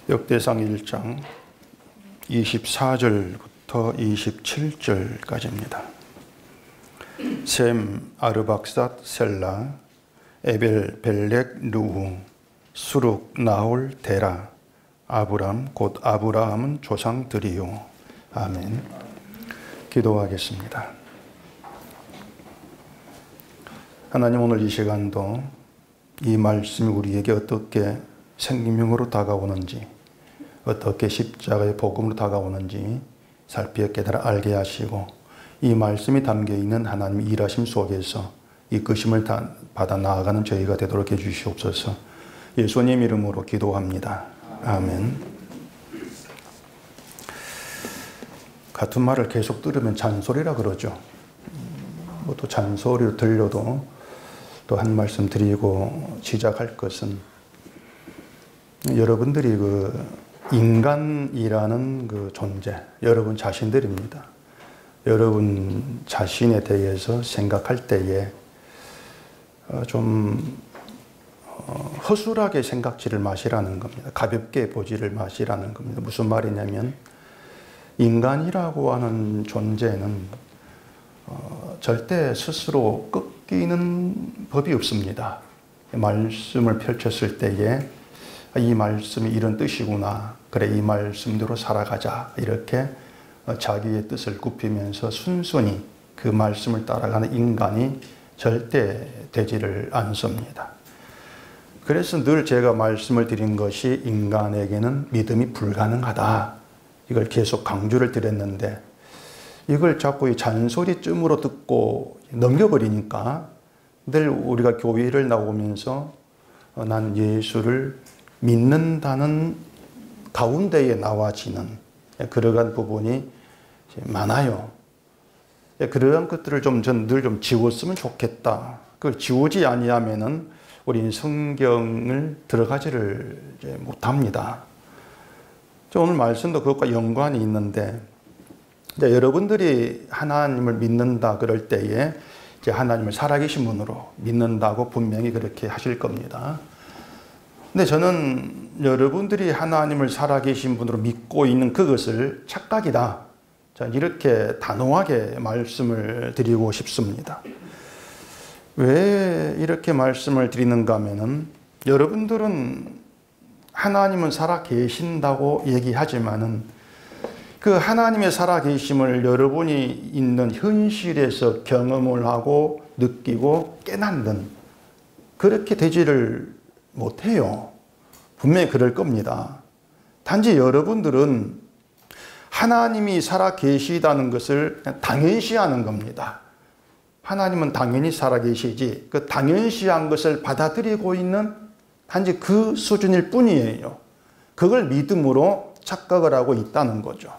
역대상 1장 24절부터 27절까지입니다. 셈, 아르박삿, 셀라, 에벨, 벨렉, 누후, 수룩, 나홀, 데라, 아브람, 곧 아브라함은 조상들이요. 아멘. 기도하겠습니다. 하나님, 오늘 이 시간도 이 말씀이 우리에게 어떻게 생명으로 다가오는지, 어떻게 십자가의 복음으로 다가오는지 살피어 깨달아 알게 하시고, 이 말씀이 담겨있는 하나님의 일하심 속에서 이끄심을 받아 나아가는 저희가 되도록 해주시옵소서. 예수님 이름으로 기도합니다. 아멘. 같은 말을 계속 들으면 잔소리라 그러죠. 또 잔소리로 들려도 또 한 말씀 드리고 시작할 것은, 여러분들이 인간이라는 존재, 여러분 자신들입니다. 여러분 자신에 대해서 생각할 때에 좀 허술하게 생각지를 마시라는 겁니다. 가볍게 보지를 마시라는 겁니다. 무슨 말이냐면, 인간이라고 하는 존재는 절대 스스로 꺾이는 법이 없습니다. 말씀을 펼쳤을 때에 이 말씀이 이런 뜻이구나, 그래 이 말씀대로 살아가자, 이렇게 자기의 뜻을 굽히면서 순순히 그 말씀을 따라가는 인간이 절대 되지를 않습니다. 그래서 늘 제가 말씀을 드린 것이, 인간에게는 믿음이 불가능하다, 이걸 계속 강조를 드렸는데, 이걸 자꾸 이 잔소리쯤으로 듣고 넘겨버리니까 늘 우리가 교회를 나오면서 난 예수를 믿는다는 가운데에 나와지는 그러한 부분이 많아요. 그러한 것들을 늘 좀 지웠으면 좋겠다. 그걸 지우지 아니하면은 우리는 성경을 들어가지를 못합니다. 오늘 말씀도 그것과 연관이 있는데, 여러분들이 하나님을 믿는다 그럴 때에 하나님을 살아계신 분으로 믿는다고 분명히 그렇게 하실 겁니다. 근데 저는 여러분들이 하나님을 살아계신 분으로 믿고 있는 그것을 착각이다, 이렇게 단호하게 말씀을 드리고 싶습니다. 왜 이렇게 말씀을 드리는가 하면은, 여러분들은 하나님은 살아계신다고 얘기하지만은 그 하나님의 살아계심을 여러분이 있는 현실에서 경험을 하고 느끼고 깨닫는, 그렇게 되지를 못해요. 분명히 그럴 겁니다. 단지 여러분들은 하나님이 살아계시다는 것을 당연시하는 겁니다. 하나님은 당연히 살아계시지, 그 당연시한 것을 받아들이고 있는 단지 그 수준일 뿐이에요. 그걸 믿음으로 착각을 하고 있다는 거죠.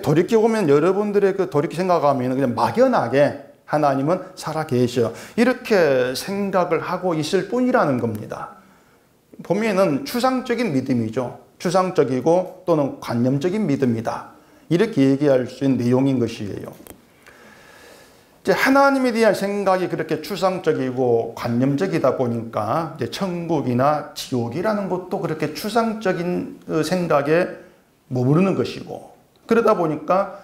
돌이켜보면, 여러분들의 돌이켜 생각하면 그냥 막연하게 하나님은 살아계셔, 이렇게 생각을 하고 있을 뿐이라는 겁니다. 보면은 추상적인 믿음이죠. 추상적이고 또는 관념적인 믿음이다, 이렇게 얘기할 수 있는 내용인 것이에요. 이제 하나님에 대한 생각이 그렇게 추상적이고 관념적이다 보니까 이제 천국이나 지옥이라는 것도 그렇게 추상적인 생각에 머무르는 것이고, 그러다 보니까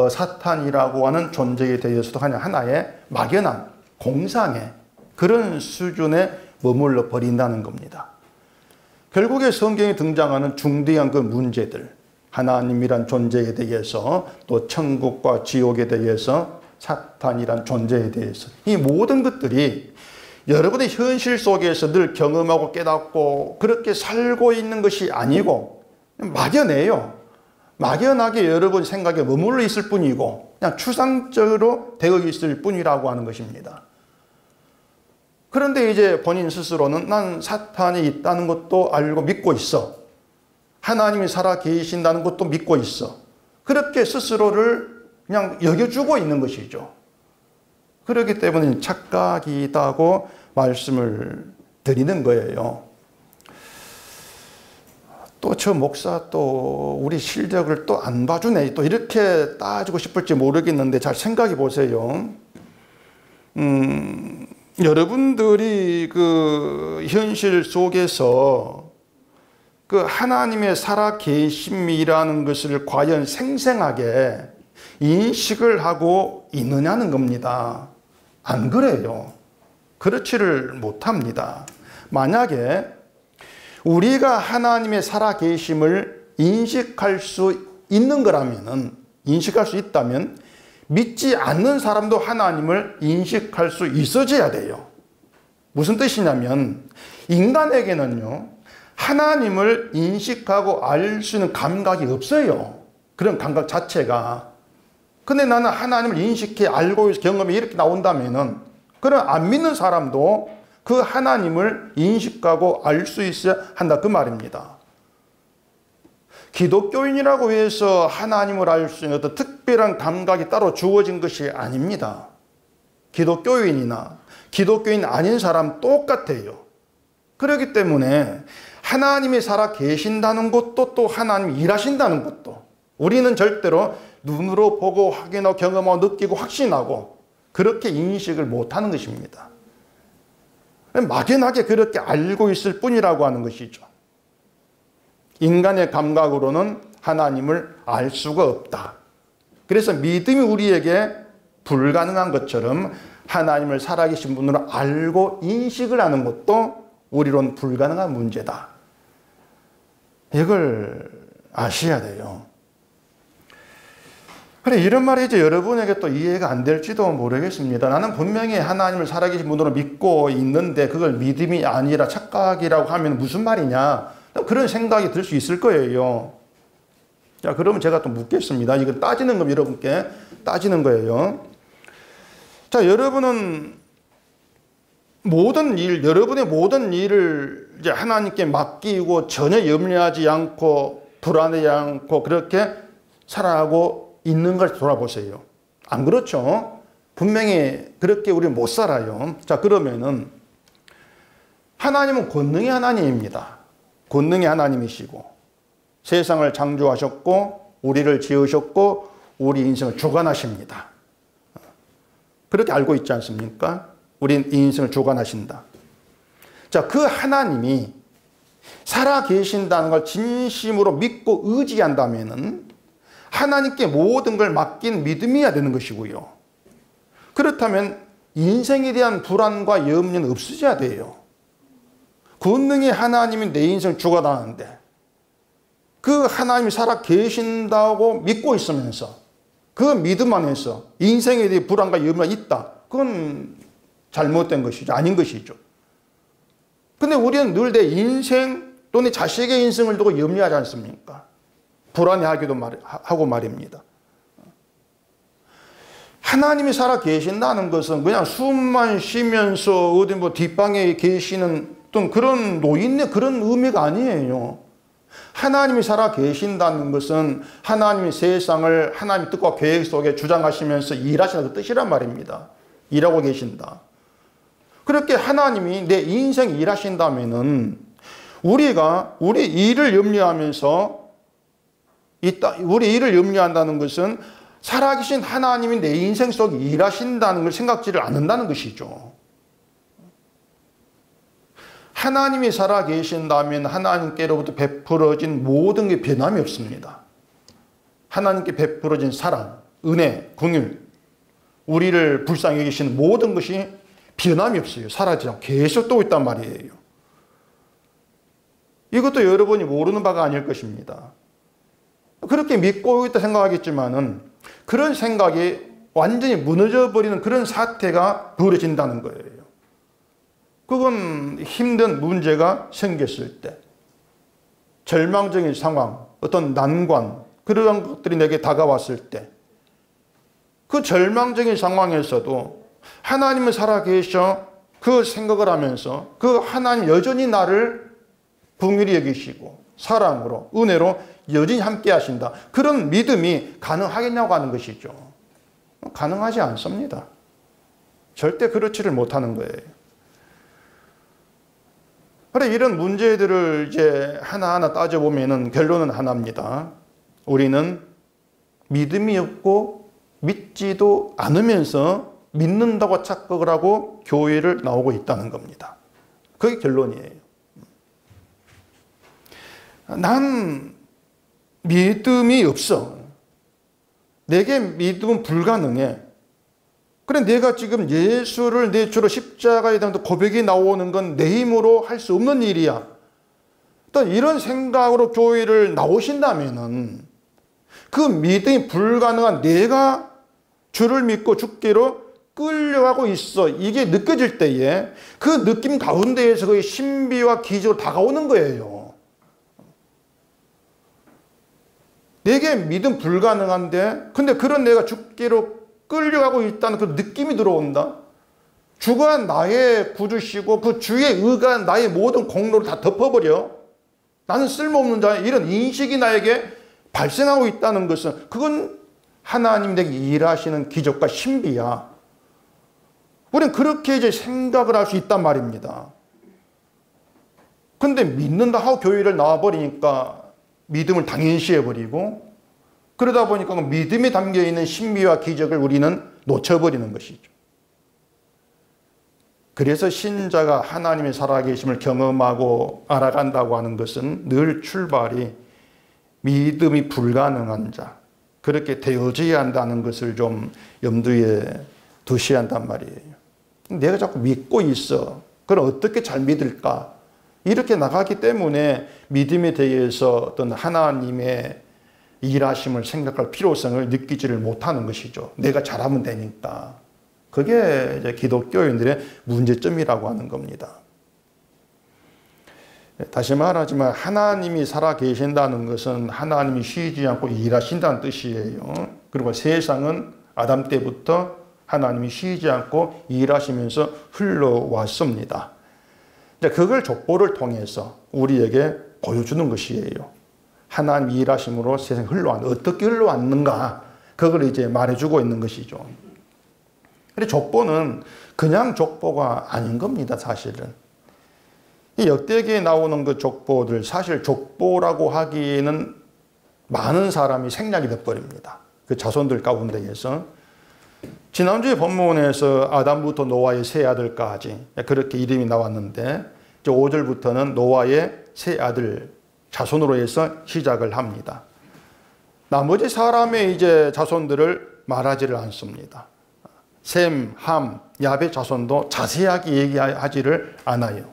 사탄이라고 하는 존재에 대해서도 그냥 하나의 막연한 공상의 그런 수준에 머물러 버린다는 겁니다. 결국에 성경에 등장하는 중대한 그 문제들, 하나님이란 존재에 대해서, 또 천국과 지옥에 대해서, 사탄이란 존재에 대해서, 이 모든 것들이 여러분의 현실 속에서 늘 경험하고 깨닫고 그렇게 살고 있는 것이 아니고 막연해요. 막연하게 여러분 생각에 머물러 있을 뿐이고, 그냥 추상적으로 되어 있을 뿐이라고 하는 것입니다. 그런데 이제 본인 스스로는 난 사탄이 있다는 것도 알고 믿고 있어, 하나님이 살아 계신다는 것도 믿고 있어, 그렇게 스스로를 그냥 여겨주고 있는 것이죠. 그렇기 때문에 착각이다고 말씀을 드리는 거예요. 또 저 목사 또 우리 실력을 또 안 봐주네, 또 이렇게 따지고 싶을지 모르겠는데, 잘 생각해 보세요. 여러분들이 그 현실 속에서 그 하나님의 살아계심이라는 것을 과연 생생하게 인식을 하고 있느냐는 겁니다. 안 그래요. 그렇지를 못합니다. 만약에 우리가 하나님의 살아계심을 인식할 수 있는 거라면은, 인식할 수 있다면 믿지 않는 사람도 하나님을 인식할 수 있어져야 돼요. 무슨 뜻이냐면 인간에게는요, 하나님을 인식하고 알 수 있는 감각이 없어요. 그런 감각 자체가. 근데 나는 하나님을 인식해 알고 경험이 이렇게 나온다면은, 그런 안 믿는 사람도 그 하나님을 인식하고 알 수 있어야 한다, 그 말입니다. 기독교인이라고 해서 하나님을 알 수 있는 어떤 특별한 감각이 따로 주어진 것이 아닙니다. 기독교인이나 기독교인 아닌 사람 똑같아요. 그렇기 때문에 하나님이 살아 계신다는 것도, 또 하나님이 일하신다는 것도, 우리는 절대로 눈으로 보고 확인하고 경험하고 느끼고 확신하고 그렇게 인식을 못하는 것입니다. 막연하게 그렇게 알고 있을 뿐이라고 하는 것이죠. 인간의 감각으로는 하나님을 알 수가 없다. 그래서 믿음이 우리에게 불가능한 것처럼 하나님을 살아계신 분으로 알고 인식을 하는 것도 우리로는 불가능한 문제다. 이걸 아셔야 돼요. 그래, 이런 말이 이제 여러분에게 또 이해가 안 될지도 모르겠습니다. 나는 분명히 하나님을 살아계신 분으로 믿고 있는데 그걸 믿음이 아니라 착각이라고 하면 무슨 말이냐, 그런 생각이 들 수 있을 거예요. 자, 그러면 제가 또 묻겠습니다. 이거 따지는 거, 여러분께 따지는 거예요. 자, 여러분은 여러분의 모든 일을 이제 하나님께 맡기고 전혀 염려하지 않고 불안하지 않고 그렇게 살아가고 있는 걸 돌아보세요. 안 그렇죠? 분명히 그렇게 우리는 못 살아요. 자, 그러면은 하나님은 권능의 하나님입니다. 권능의 하나님이시고 세상을 창조하셨고 우리를 지으셨고 우리 인생을 주관하십니다. 그렇게 알고 있지 않습니까? 우린 이 인생을 주관하신다. 자, 그 하나님이 살아 계신다는 걸 진심으로 믿고 의지한다면은 하나님께 모든 걸 맡긴 믿음이어야 되는 것이고요. 그렇다면 인생에 대한 불안과 염려는 없어져야 돼요. 권능의 하나님이 내 인생을 주관하는데 그 하나님이 살아 계신다고 믿고 있으면서 그 믿음 안에서 인생에 대해 불안과 염려가 있다. 그건 잘못된 것이죠. 아닌 것이죠. 근데 우리는 늘 내 인생 또는 자식의 인생을 두고 염려하지 않습니까? 불안해하기도 하고 말입니다. 하나님이 살아 계신다는 것은 그냥 숨만 쉬면서 어디 뭐 뒷방에 계시는 어떤 그런 노인의 그런 의미가 아니에요. 하나님이 살아 계신다는 것은 하나님이 세상을 하나님의 뜻과 계획 속에 주장하시면서 일하시는 그 뜻이란 말입니다. 일하고 계신다. 그렇게 하나님이 내 인생 일하신다면은 우리가 우리 일을 염려하면서 우리 일을 염려한다는 것은 살아계신 하나님이 내 인생 속에 일하신다는 걸 생각지를 않는다는 것이죠. 하나님이 살아계신다면 하나님께로부터 베풀어진 모든 게 변함이 없습니다. 하나님께 베풀어진 사랑, 은혜, 긍휼, 우리를 불쌍히 여기시는 모든 것이 변함이 없어요. 사라지지 않고 계속 또 있단 말이에요. 이것도 여러분이 모르는 바가 아닐 것입니다. 그렇게 믿고 있다 생각하겠지만은 그런 생각이 완전히 무너져버리는 그런 사태가 벌어진다는 거예요. 그건 힘든 문제가 생겼을 때, 절망적인 상황, 어떤 난관, 그런 것들이 내게 다가왔을 때, 그 절망적인 상황에서도 하나님은 살아계셔 그 생각을 하면서 그 하나님 여전히 나를 긍휼히 여기시고 사랑으로, 은혜로 여전히 함께 하신다. 그런 믿음이 가능하겠냐고 하는 것이죠. 가능하지 않습니다. 절대 그렇지를 못하는 거예요. 그래, 이런 문제들을 이제 하나하나 따져보면은 결론은 하나입니다. 우리는 믿음이 없고 믿지도 않으면서 믿는다고 착각을 하고 교회를 나오고 있다는 겁니다. 그게 결론이에요. 난 믿음이 없어. 내게 믿음은 불가능해. 그래, 내가 지금 예수를 내 주로 십자가에 대한 고백이 나오는 건 내 힘으로 할 수 없는 일이야. 또 이런 생각으로 교회를 나오신다면은 그 믿음이 불가능한 내가 주를 믿고 죽기로 끌려가고 있어. 이게 느껴질 때에 그 느낌 가운데에서 그 신비와 기적으로 다가오는 거예요. 내게 믿음 불가능한데 근데 그런 내가 죽기로 끌려가고 있다는 그 느낌이 들어온다. 주가 나의 구주시고 그 주의 의가 나의 모든 공로를 다 덮어버려. 나는 쓸모없는 자야. 이런 인식이 나에게 발생하고 있다는 것은 그건 하나님 내게 일하시는 기적과 신비야. 우리는 그렇게 이제 생각을 할 수 있단 말입니다. 근데 믿는다 하고 교회를 나와버리니까 믿음을 당연시해버리고 그러다 보니까 믿음에 담겨있는 신비와 기적을 우리는 놓쳐버리는 것이죠. 그래서 신자가 하나님의 살아계심을 경험하고 알아간다고 하는 것은 늘 출발이 믿음이 불가능한 자, 그렇게 되어져야 한다는 것을 좀 염두에 두셔야 한단 말이에요. 내가 자꾸 믿고 있어. 그럼 어떻게 잘 믿을까? 이렇게 나가기 때문에 믿음에 대해서 어떤 하나님의 일하심을 생각할 필요성을 느끼지를 못하는 것이죠. 내가 잘하면 되니까. 그게 이제 기독교인들의 문제점이라고 하는 겁니다. 다시 말하지만 하나님이 살아 계신다는 것은 하나님이 쉬지 않고 일하신다는 뜻이에요. 그리고 세상은 아담 때부터 하나님이 쉬지 않고 일하시면서 흘러왔습니다. 그걸 족보를 통해서 우리에게 보여주는 것이에요. 하나님 일하심으로 세상에 어떻게 흘러왔는가, 그걸 이제 말해주고 있는 것이죠. 근데 족보는 그냥 족보가 아닌 겁니다, 사실은. 이 역대기에 나오는 그 족보들, 사실 족보라고 하기에는 많은 사람이 생략이 돼버립니다. 그 자손들 가운데에서. 지난주에 본문에서 아담부터 노아의 세 아들까지 그렇게 이름이 나왔는데 5절부터는 노아의 세 아들 자손으로 해서 시작을 합니다. 나머지 사람의 이제 자손들을 말하지를 않습니다. 셈, 함, 야벳 자손도 자세하게 얘기하지를 않아요.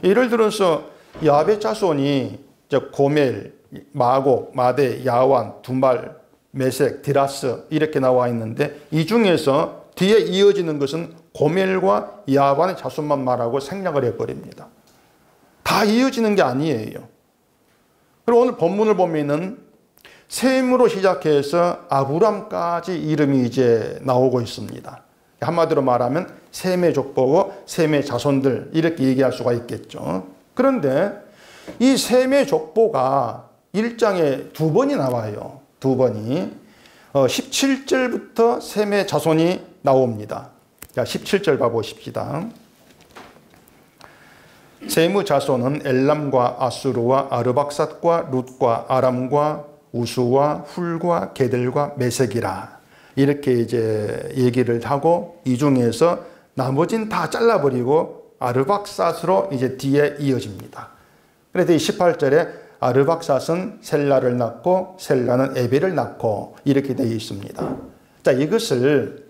예를 들어서 야벳 자손이 고멜, 마곡, 마대, 야완, 두말, 메색, 디라스 이렇게 나와 있는데 이 중에서 뒤에 이어지는 것은 고멜과 야완의 자손만 말하고 생략을 해버립니다. 다 이어지는 게 아니에요. 그리고 오늘 본문을 보면은 셈으로 시작해서 아브람까지 이름이 이제 나오고 있습니다. 한마디로 말하면 셈의 족보고 셈의 자손들 이렇게 얘기할 수가 있겠죠. 그런데 이 셈의 족보가 1장에 두 번이 나와요. 두 번이 17절부터 셈의 자손이 나옵니다. 자, 17절 봐보십시다. 셈의 자손은 엘람과 아수르와 아르박삿과 룻과 아람과 우수와 훌과 게들과 메색이라 이렇게 이제 얘기를 하고 이 중에서 나머지는 다 잘라버리고 아르박삿으로 이제 뒤에 이어집니다. 그래서 이 18절에 아르박삿은 셀라를 낳고 셀라는 에벨을 낳고 이렇게 되어 있습니다. 자, 이것을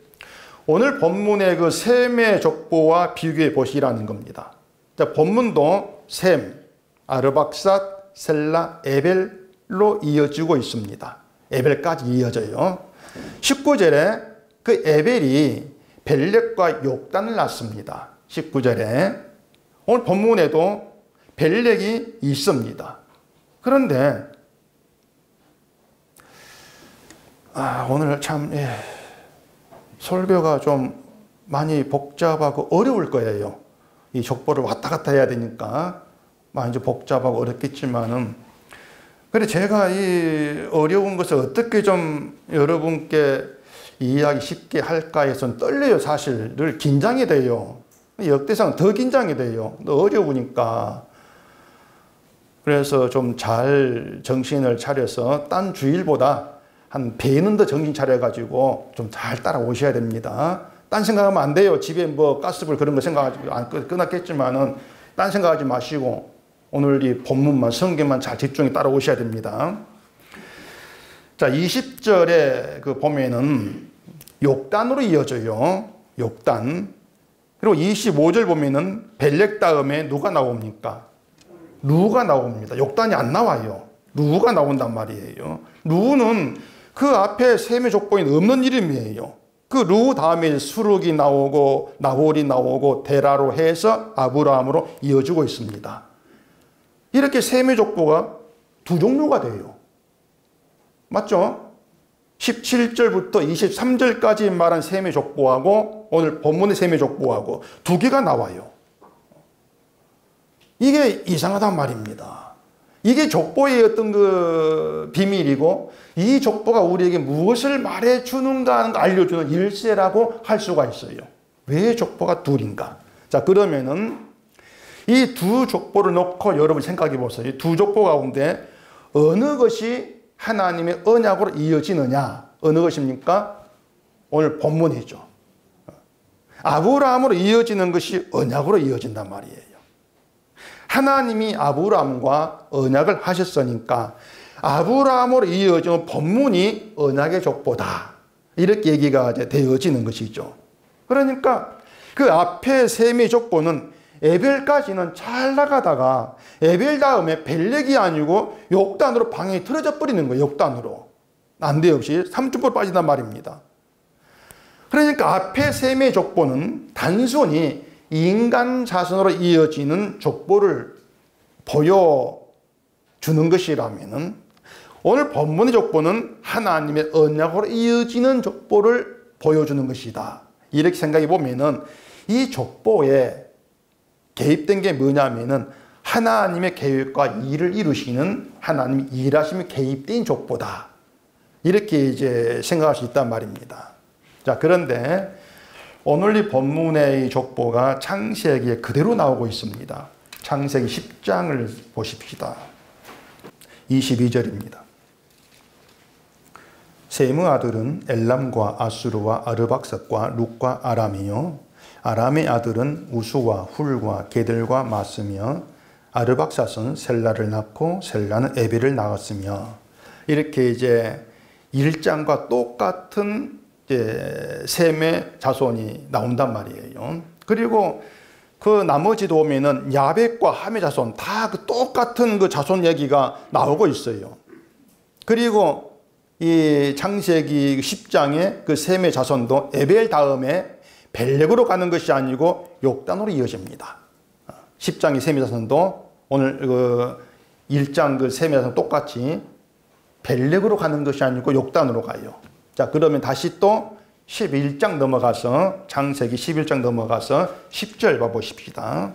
오늘 본문의 그 셈의 족보와 비교해 보시라는 겁니다. 자, 본문도 셈, 아르박삿, 셀라, 에벨로 이어지고 있습니다. 에벨까지 이어져요. 19절에 그 에벨이 벨렉과 욕단을 낳습니다. 19절에 오늘 본문에도 벨렉이 있습니다. 그런데 오늘 참 설교가 좀 많이 복잡하고 어려울 거예요. 이 족보를 왔다 갔다 해야 되니까 많이 좀 복잡하고 어렵겠지만은 그래 제가 이 어려운 것을 어떻게 좀 여러분께 이해하기 쉽게 할까 해서 떨려요. 사실 늘 긴장이 돼요. 역대상 더 긴장이 돼요. 너 어려우니까. 그래서 좀 잘 정신을 차려서 딴 주일보다 한 배는 더 정신 차려가지고 좀 잘 따라오셔야 됩니다. 딴 생각하면 안 돼요. 집에 뭐 가스불 그런 거 생각하지 안 끝났겠지만은 딴 생각하지 마시고 오늘 이 본문만, 성경만 잘 집중해 따라오셔야 됩니다. 자, 20절에 그 보면은 욕단으로 이어져요. 욕단. 그리고 25절 보면은 벨렉 다음에 누가 나옵니까? 루가 나옵니다. 욕단이 안 나와요. 루가 나온단 말이에요. 루는 그 앞에 셈의 족보에는 없는 이름이에요. 그 루 다음에 수룩이 나오고 나홀이 나오고 데라로 해서 아브라함으로 이어지고 있습니다. 이렇게 셈의 족보가 두 종류가 돼요. 맞죠? 17절부터 23절까지 말한 셈의 족보하고 오늘 본문의 셈의 족보하고 두 개가 나와요. 이게 이상하단 말입니다. 이게 족보의 어떤 그 비밀이고 이 족보가 우리에게 무엇을 말해주는가 하는 걸 알려주는 일세라고 할 수가 있어요. 왜 족보가 둘인가? 자, 그러면은 이 두 족보를 놓고 여러분 생각해 보세요. 이 두 족보 가운데 어느 것이 하나님의 언약으로 이어지느냐? 어느 것입니까? 오늘 본문이죠. 아브라함으로 이어지는 것이 언약으로 이어진단 말이에요. 하나님이 아브라함과 언약을 하셨으니까 아브라함으로 이어지는 본문이 언약의 족보다. 이렇게 얘기가 이제 되어지는 것이죠. 그러니까 그 앞에 셈의 족보는 에벨까지는 잘 나가다가 에벨 다음에 벨렉이 아니고 욕단으로 방향이 틀어져 버리는 거예요. 욕단으로. 난데없이 3층으로 빠진단 말입니다. 그러니까 앞에 셈의 족보는 단순히 인간 자손으로 이어지는 족보를 보여주는 것이라면은 오늘 본문의 족보는 하나님의 언약으로 이어지는 족보를 보여주는 것이다. 이렇게 생각해 보면은 이 족보에 개입된 게 뭐냐면은 하나님의 계획과 일을 이루시는 하나님의 일하심이 개입된 족보다. 이렇게 이제 생각할 수 있단 말입니다. 자, 그런데 오늘 이 본문의 이 족보가 창세기에 그대로 나오고 있습니다. 창세기 10장을 보십시다. 22절입니다. 셈의 아들은 엘람과 아수르와 아르박삭과 룻과 아람이요. 아람의 아들은 우수와 훌과 게들과 마스며 아르박삭은 셀라를 낳고 셀라는 에벨을 낳았으며 이렇게 이제 1장과 똑같은 셈의 자손이 나온단 말이에요. 그리고 그 나머지도 보면은 야벳과 함의 자손 다 그 똑같은 그 자손 얘기가 나오고 있어요. 그리고 이 창세기 10장의 그 셈의 자손도 에벨 다음에 벨렉으로 가는 것이 아니고 욕단으로 이어집니다. 10장의 셈의 자손도 오늘 그 1장 그 셈의 자손 똑같이 벨렉으로 가는 것이 아니고 욕단으로 가요. 자, 그러면 다시 또 11장 넘어가서 창세기 11장 넘어가서 10절 봐보십시다.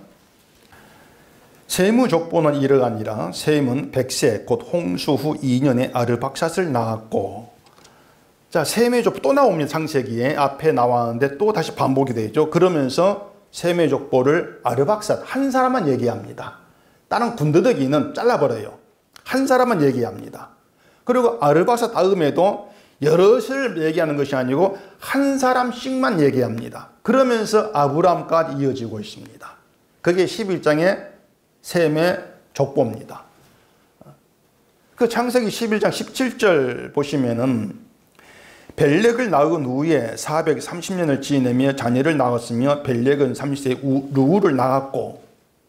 셈의 족보는 이러하니라. 셈은 100세 곧 홍수 후 2년에 아르박삿을 낳았고. 자, 셈의 족보 또 나옵니다. 창세기에 앞에 나왔는데 또 다시 반복이 되죠. 그러면서 셈의 족보를 아르박삿 한 사람만 얘기합니다. 다른 군더더기는 잘라버려요. 한 사람만 얘기합니다. 그리고 아르박삿 다음에도 여럿을 얘기하는 것이 아니고 한 사람씩만 얘기합니다. 그러면서 아브라함까지 이어지고 있습니다. 그게 11장의 셈의 족보입니다. 그 창세기 11장 17절 보시면은 벨렉을 낳은 후에 430년을 지내며 자녀를 낳았으며 벨렉은 30세에 루를 낳았고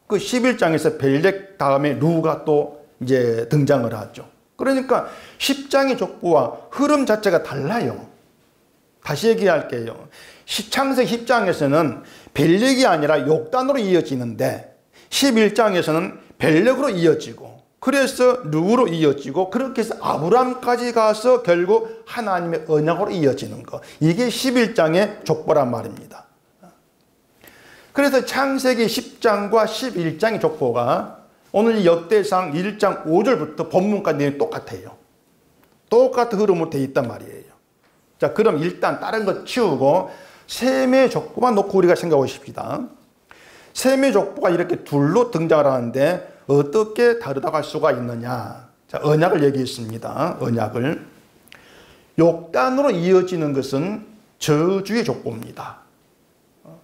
그 11장에서 벨렉 다음에 루가 또 이제 등장을 하죠. 그러니까 10장의 족보와 흐름 자체가 달라요. 다시 얘기할게요. 창세기 10장에서는 벨렉이 아니라 욕단으로 이어지는데 11장에서는 벨렉으로 이어지고 그래서 루로 이어지고 그렇게 해서 아브라함까지 가서 결국 하나님의 언약으로 이어지는 것. 이게 11장의 족보란 말입니다. 그래서 창세기 10장과 11장의 족보가 오늘 역대상 1장 5절부터 본문까지 내용이 똑같아요. 똑같은 흐름으로 되어 있단 말이에요. 자, 그럼 일단 다른 거 치우고 셈의 족보만 놓고 우리가 생각해 보십시다. 셈의 족보가 이렇게 둘로 등장을 하는데 어떻게 다르다고 할 수가 있느냐. 자, 언약을 얘기했습니다. 언약을. 욕단으로 이어지는 것은 저주의 족보입니다.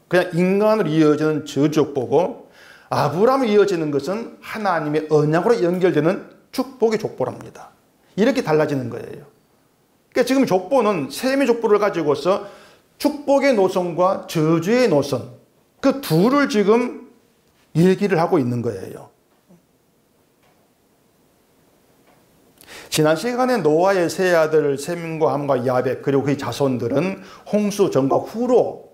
그냥 인간으로 이어지는 저주 족보고 아브라함을 이어지는 것은 하나님의 언약으로 연결되는 축복의 족보랍니다. 이렇게 달라지는 거예요. 그러니까 지금 족보는 셈의 족보를 가지고서 축복의 노선과 저주의 노선, 그 둘을 지금 얘기를 하고 있는 거예요. 지난 시간에 노아의 세 아들 셈과 함과 야벳 그리고 그의 자손들은 홍수 전과 후로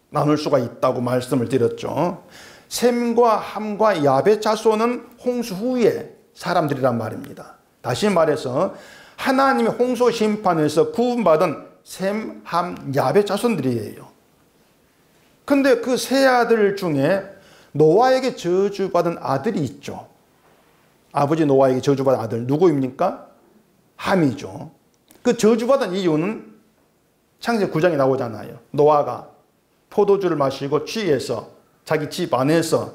나눌 수가 있다고 말씀을 드렸죠. 셈과 함과 야벳 자손은 홍수 후에 사람들이란 말입니다. 다시 말해서 하나님의 홍수 심판에서 구원받은 셈, 함, 야벳 자손들이에요. 근데 그 세 아들 중에 노아에게 저주받은 아들이 있죠. 아버지 노아에게 저주받은 아들 누구입니까? 함이죠. 그 저주받은 이유는 창세기 9장에 나오잖아요. 노아가 포도주를 마시고 취해서 자기 집 안에서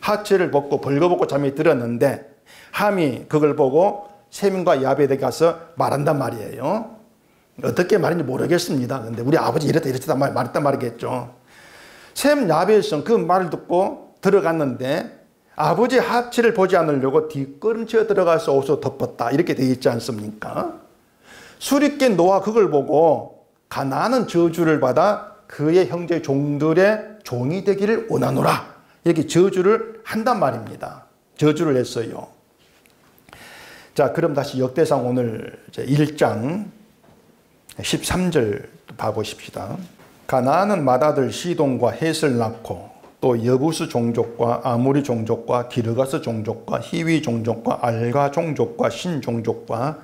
하체를 벗고 벌거벗고 잠이 들었는데 함이 그걸 보고 셈과 야벳에게 가서 말한단 말이에요. 어떻게 말인지 모르겠습니다. 근데 우리 아버지 이랬다 말했단 말이겠죠. 셈, 야벳은 그 말을 듣고 들어갔는데 아버지 하체를 보지 않으려고 뒷걸음치어 들어가서 옷을 덮었다. 이렇게 되어 있지 않습니까? 수리께 노아 그걸 보고 가나안은 저주를 받아 그의 형제 종들의 종이 되기를 원하노라. 이렇게 저주를 한단 말입니다. 저주를 했어요. 자, 그럼 다시 역대상 오늘 1장 13절 봐보십시다. 가나안은 맏아들 시돈과 헷을 낳고 또 여부스 종족과 아모리 종족과 기르가스 종족과 히위 종족과 알가 종족과 신 종족과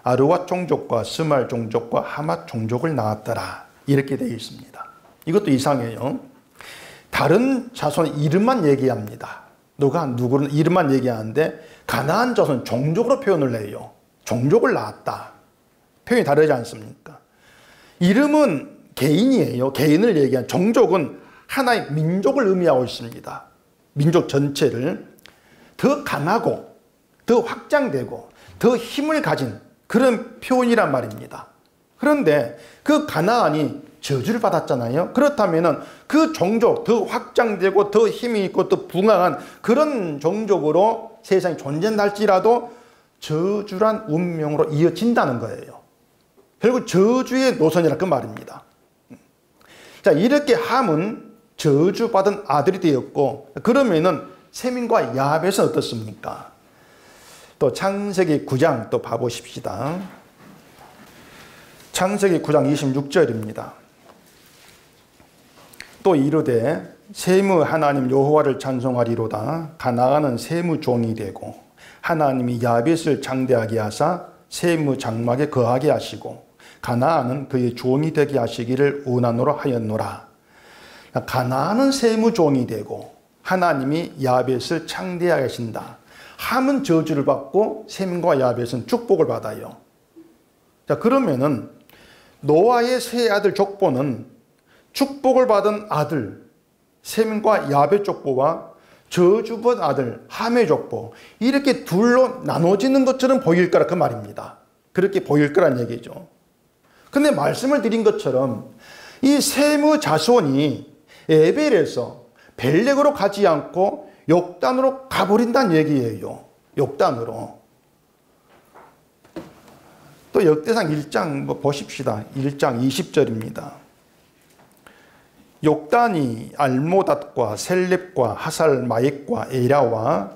아르왓 종족과 스말 종족과 하맛 종족을 낳았더라. 이렇게 되어 있습니다. 이것도 이상해요. 다른 자손 이름만 얘기합니다. 누구는 이름만 얘기하는데 가나안 자손 종족으로 표현을 해요. 종족을 낳았다. 표현이 다르지 않습니까? 이름은 개인이에요. 개인을 얘기한 종족은 하나의 민족을 의미하고 있습니다. 민족 전체를 더 강하고 더 확장되고 더 힘을 가진 그런 표현이란 말입니다. 그런데 그 가나안이 저주를 받았잖아요. 그렇다면 그 종족 더 확장되고 더 힘이 있고 더 붕황한 그런 종족으로 세상에 존재한다 할지라도 저주란 운명으로 이어진다는 거예요. 결국 저주의 노선이라 그 말입니다. 자, 이렇게 함은 저주받은 아들이 되었고, 그러면은 셈과 야벳은 어떻습니까? 또 창세기 9장 또 봐보십시다. 창세기 9장 26절입니다. 또 이르되 셈의 하나님 여호와를 찬송하리로다. 가나안은 셈의 종이 되고 하나님이 야벳을 장대하게 하사 셈의 장막에 거하게 하시고 가나안은 그의 종이 되게 하시기를 원하노라 하였노라. 가나안은 셈의 종이 되고 하나님이 야벳을 창대하게 하신다. 함은 저주를 받고 셈과 야벳은 축복을 받아요. 자, 그러면은 노아의 세 아들 족보는 축복을 받은 아들 셈과 야벳 족보와 저주받은 아들 함의 족보 이렇게 둘로 나눠지는 것처럼 보일 거라 그 말입니다. 그렇게 보일 거란 얘기죠. 근데 말씀을 드린 것처럼 이 셈의 자손이 에벨에서 벨렉으로 가지 않고 욕단으로 가버린다는 얘기예요. 욕단으로. 또 역대상 1장 보십시다. 1장 20절입니다. 욕단이 알모닷과 셀렙과 하살마옒과 에라와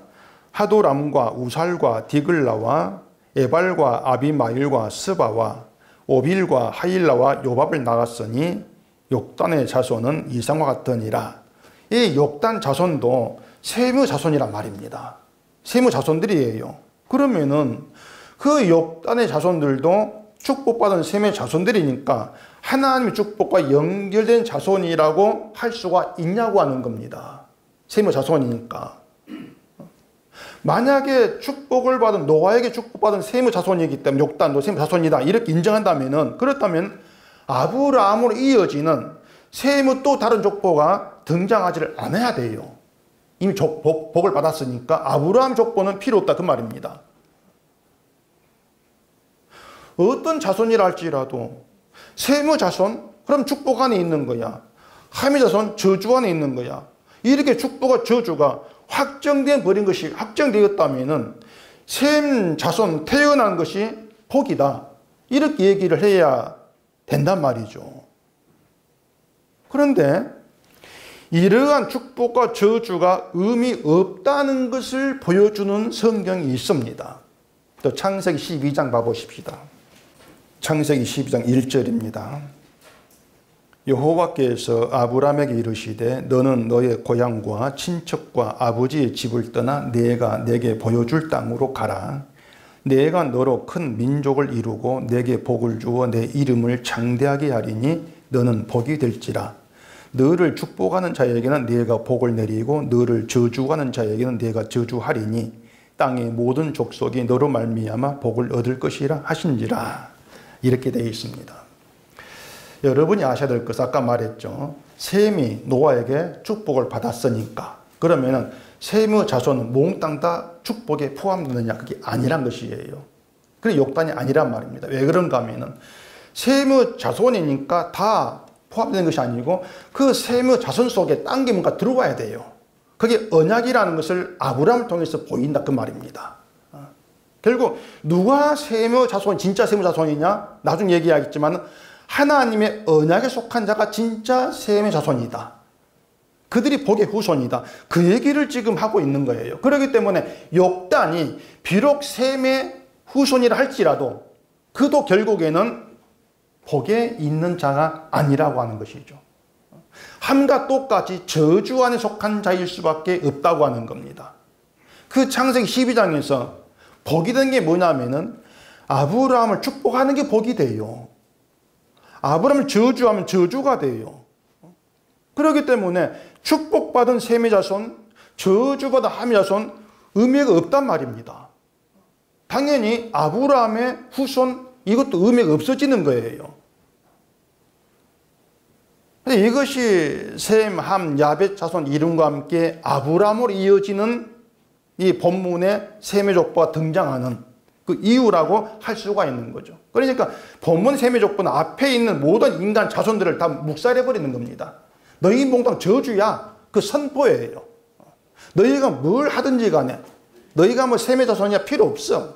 하도람과 우살과 디글라와 에발과 아비마일과 스바와 오빌과 하일라와 요밥을 나갔으니 욕단의 자손은 이상과 같으니라. 이 욕단 자손도 셈의 자손이란 말입니다. 셈의 자손들이에요. 그러면은 그 욕단의 자손들도 축복받은 셈의 자손들이니까 하나님의 축복과 연결된 자손이라고 할 수가 있냐고 하는 겁니다. 셈의 자손이니까. 만약에 축복을 받은 노아에게 축복받은 셈의 자손이기 때문에 욕단도 셈의 자손이다 이렇게 인정한다면은 그렇다면 아브라함으로 이어지는 셈의 또 다른 족보가 등장하지를 않아야 돼요. 이미 복을 받았으니까 아브라함 족보는 필요 없다 그 말입니다. 어떤 자손이라 할지라도 셈의 자손 그럼 축복 안에 있는 거야. 함의 자손 저주 안에 있는 거야. 이렇게 축복과 저주가 확정돼 버린 것이 확정되었다면은 셈 자손 태어난 것이 복이다. 이렇게 얘기를 해야 된단 말이죠. 그런데 이러한 축복과 저주가 의미 없다는 것을 보여주는 성경이 있습니다. 또 창세기 12장 봐보십시다. 창세기 12장 1절입니다. 여호와께서 아브라함에게 이르시되 너는 너의 고향과 친척과 아버지의 집을 떠나 내가 내게 보여줄 땅으로 가라. 내가 너로 큰 민족을 이루고 내게 복을 주어 내 이름을 창대하게 하리니 너는 복이 될지라. 너를 축복하는 자에게는 내가 복을 내리고 너를 저주하는 자에게는 내가 저주하리니 땅의 모든 족속이 너로 말미암아 복을 얻을 것이라 하신지라. 이렇게 되어 있습니다. 여러분이 아셔야 될 것은 아까 말했죠. 셈이 노아에게 축복을 받았으니까 그러면은 셈의 자손은 몽땅 다 축복에 포함되느냐? 그게 아니란 것이에요. 그래 욕단이 아니란 말입니다. 왜 그런가 하면은 셈의 자손이니까 다 포함되는 것이 아니고 그 셈의 자손 속에 딴 게 뭔가 들어와야 돼요. 그게 언약이라는 것을 아브라함을 통해서 보인다 그 말입니다. 결국 누가 셈의 자손, 진짜 셈의 자손이냐? 나중에 얘기하겠지만 하나님의 언약에 속한 자가 진짜 셈의 자손이다. 그들이 복의 후손이다. 그 얘기를 지금 하고 있는 거예요. 그렇기 때문에 욕단이 비록 셈의 후손이라 할지라도 그도 결국에는 복에 있는 자가 아니라고 하는 것이죠. 함과 똑같이 저주 안에 속한 자일 수밖에 없다고 하는 겁니다. 그 창세기 12장에서 복이 된 게 뭐냐면은 아브라함을 축복하는 게 복이 돼요. 아브라함을 저주하면 저주가 돼요. 그렇기 때문에 축복받은 셈의 자손, 저주받은 함의 자손 의미가 없단 말입니다. 당연히 아브라함의 후손 이것도 의미가 없어지는 거예요. 이것이 셈, 함, 야벳 자손 이름과 함께 아브라함으로 이어지는 이 본문의 셈의 족보가 등장하는 그 이유라고 할 수가 있는 거죠. 그러니까 본문 셈의 족보는 앞에 있는 모든 인간 자손들을 다 묵살해버리는 겁니다. 너희 몽땅 저주야. 그 선포예요. 너희가 뭘 하든지 간에 너희가 뭐 셈의 자손이야 필요 없어.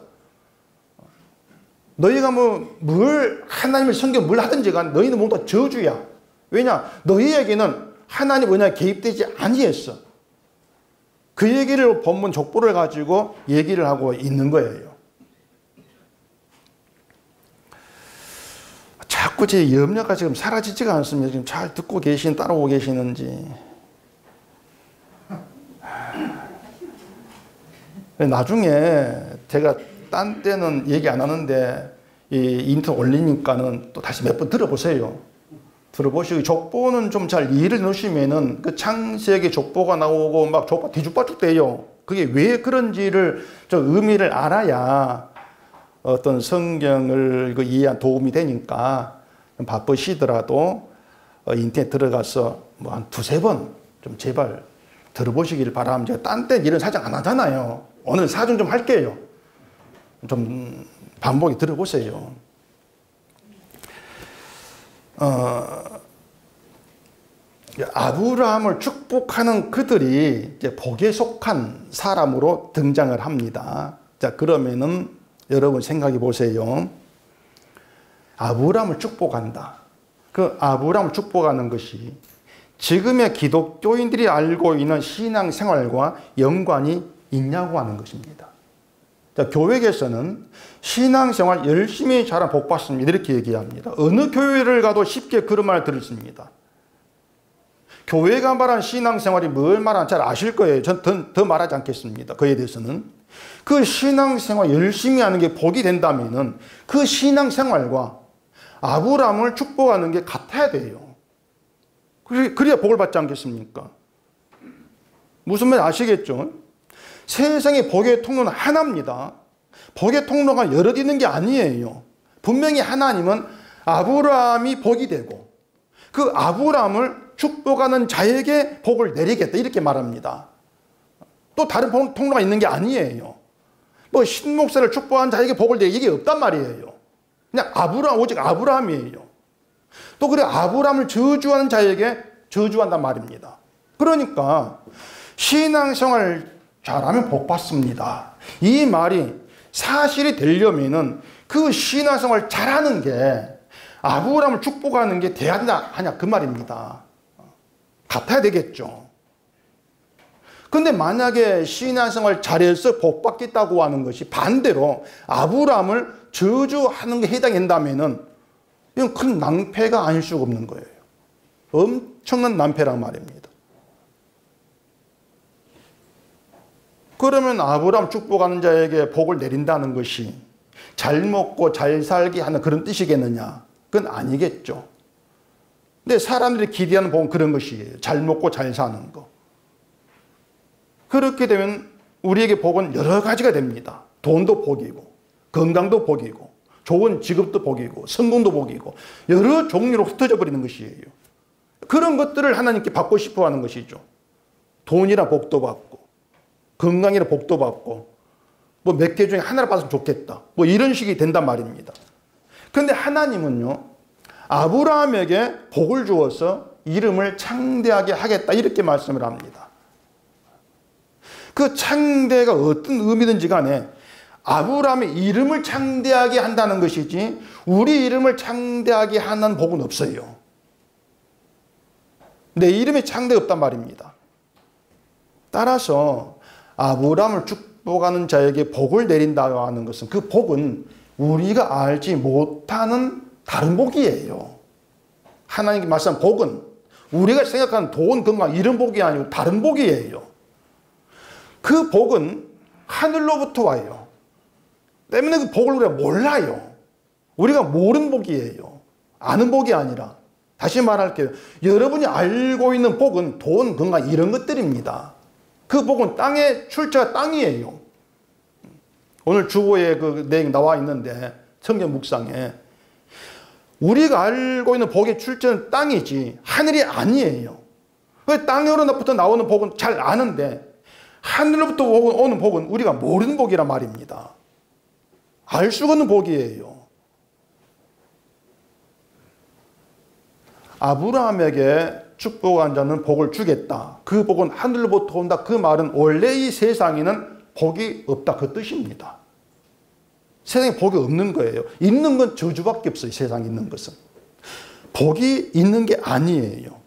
너희가 뭘 하나님을 섬겨 뭘 하든지 간에 너희는 몽땅 저주야. 왜냐? 너희에게는 하나님 언약에 개입되지 아니했어. 그 얘기를 본문 족보를 가지고 얘기를 하고 있는 거예요. 자꾸 제 염려가 지금 사라지지가 않습니다. 지금 잘 듣고 따라오고 계시는지. 나중에 제가 딴 때는 얘기 안 하는데 이 인터넷 올리니까는 또 다시 몇 번 들어보세요. 들어보시고 족보는 좀 잘 이해를 넣으시면은 그 창세기 족보가 나오고 막 족보 뒤죽박죽돼요. 그게 왜 그런지를 좀 의미를 알아야 어떤 성경을 이해한 도움이 되니까 바쁘시더라도 인터넷 들어가서 뭐 한 두세 번 좀 제발 들어보시길 바랍니다. 제가 딴 때 이런 사정 안 하잖아요. 오늘 사정 좀 할게요. 좀 반복에 들어보세요. 아브라함을 축복하는 그들이 이제 복에 속한 사람으로 등장을 합니다. 자, 그러면은 여러분 생각해 보세요. 아브라함을 축복한다. 그 아브라함을 축복하는 것이 지금의 기독교인들이 알고 있는 신앙생활과 연관이 있냐고 하는 것입니다. 자, 교회에서는 신앙생활 열심히 잘하면 복 받습니다. 이렇게 얘기합니다. 어느 교회를 가도 쉽게 그런 말을 들었습니다. 교회가 말한 신앙생활이 뭘 말하는지 잘 아실 거예요. 전 더 말하지 않겠습니다. 그에 대해서는. 그 신앙생활 열심히 하는 게 복이 된다면은 그 신앙생활과 아브라함을 축복하는 게 같아야 돼요. 그래야 복을 받지 않겠습니까? 무슨 말인지 아시겠죠? 세상의 복의 통로는 하나입니다. 복의 통로가 여러 있는 게 아니에요. 분명히 하나님은 아브라함이 복이 되고 그 아브라함을 축복하는 자에게 복을 내리겠다 이렇게 말합니다. 또 다른 통로가 있는 게 아니에요. 뭐 신목사를 축복한 자에게 복을 내리 이게 없단 말이에요. 그냥 오직 아브라함이에요. 또 그래 아브라함을 저주하는 자에게 저주한단 말입니다. 그러니까 신앙생활 잘하면 복 받습니다. 이 말이 사실이 되려면은 그 신앙생활 잘하는 게 아브라함을 축복하는 게 돼야 하냐 그 말입니다. 같아야 되겠죠. 근데 만약에 신앙생활 잘해서 복 받겠다고 하는 것이 반대로 아브라함을 저주하는 게 해당된다면은 이건 큰 낭패가 아닐 수가 없는 거예요. 엄청난 낭패란 말입니다. 그러면 아브라함 축복하는 자에게 복을 내린다는 것이 잘 먹고 잘 살게 하는 그런 뜻이겠느냐? 그건 아니겠죠. 근데 사람들이 기대하는 복은 그런 것이에요. 잘 먹고 잘 사는 거. 그렇게 되면 우리에게 복은 여러 가지가 됩니다. 돈도 복이고, 건강도 복이고, 좋은 직업도 복이고, 성공도 복이고, 여러 종류로 흩어져 버리는 것이에요. 그런 것들을 하나님께 받고 싶어 하는 것이죠. 돈이라 복도 받고, 건강이라 복도 받고, 뭐 몇 개 중에 하나를 받으면 좋겠다. 뭐 이런 식이 된단 말입니다. 그런데 하나님은요, 아브라함에게 복을 주어서 이름을 창대하게 하겠다. 이렇게 말씀을 합니다. 그 창대가 어떤 의미든지 간에 아브라함의 이름을 창대하게 한다는 것이지 우리 이름을 창대하게 하는 복은 없어요. 내 이름에 창대가 없단 말입니다. 따라서 아브라함을 축복하는 자에게 복을 내린다고 하는 것은 그 복은 우리가 알지 못하는 다른 복이에요. 하나님께 말씀한 복은 우리가 생각하는 돈, 건강 이런 복이 아니고 다른 복이에요. 그 복은 하늘로부터 와요. 때문에 그 복을 우리가 몰라요. 우리가 모르는 복이에요. 아는 복이 아니라. 다시 말할게요. 여러분이 알고 있는 복은 돈, 건강 이런 것들입니다. 그 복은 땅의 출처가 땅이에요. 오늘 주보에 그 내용 나와 있는데 성경 묵상에 우리가 알고 있는 복의 출처는 땅이지 하늘이 아니에요. 땅으로부터 나오는 복은 잘 아는데 하늘로부터 오는 복은 우리가 모르는 복이란 말입니다. 알 수가 없는 복이에요. 아브라함에게 축복한 자는 복을 주겠다. 그 복은 하늘로부터 온다. 그 말은 원래 이 세상에는 복이 없다. 그 뜻입니다. 세상에 복이 없는 거예요. 있는 건 저주밖에 없어요. 세상에 있는 것은. 복이 있는 게 아니에요.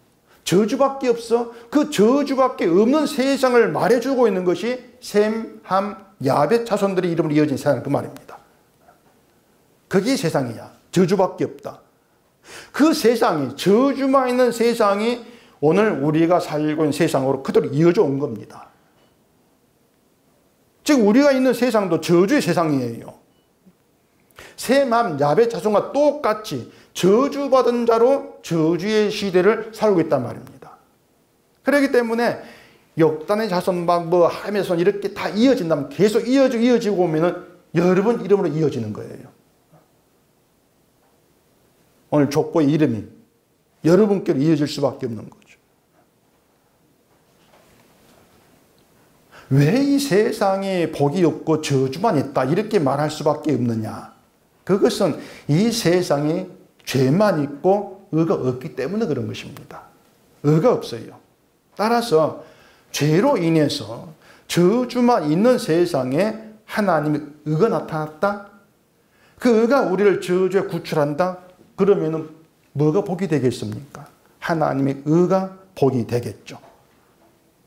저주밖에 없어. 그 저주밖에 없는 세상을 말해주고 있는 것이 셈, 함, 야벳 자손들의 이름으로 이어진 세상 그 말입니다. 그게 세상이야. 저주밖에 없다. 그 세상이 저주만 있는 세상이 오늘 우리가 살고 있는 세상으로 그대로 이어져 온 겁니다. 즉 우리가 있는 세상도 저주의 세상이에요. 셈, 함, 야벳 자손과 똑같이 저주받은 자로 저주의 시대를 살고 있단 말입니다. 그렇기 때문에 역단의 자손 뭐 함의 자손 이렇게 다 이어진다면 계속 이어지고 오면은 여러분 이름으로 이어지는 거예요. 오늘 족보의 이름이 여러분께로 이어질 수밖에 없는 거죠. 왜 이 세상에 복이 없고 저주만 있다 이렇게 말할 수밖에 없느냐. 그것은 이 세상에 죄만 있고 의가 없기 때문에 그런 것입니다. 의가 없어요. 따라서 죄로 인해서 저주만 있는 세상에 하나님의 의가 나타났다. 그 의가 우리를 저주에 구출한다. 그러면은 뭐가 복이 되겠습니까? 하나님의 의가 복이 되겠죠.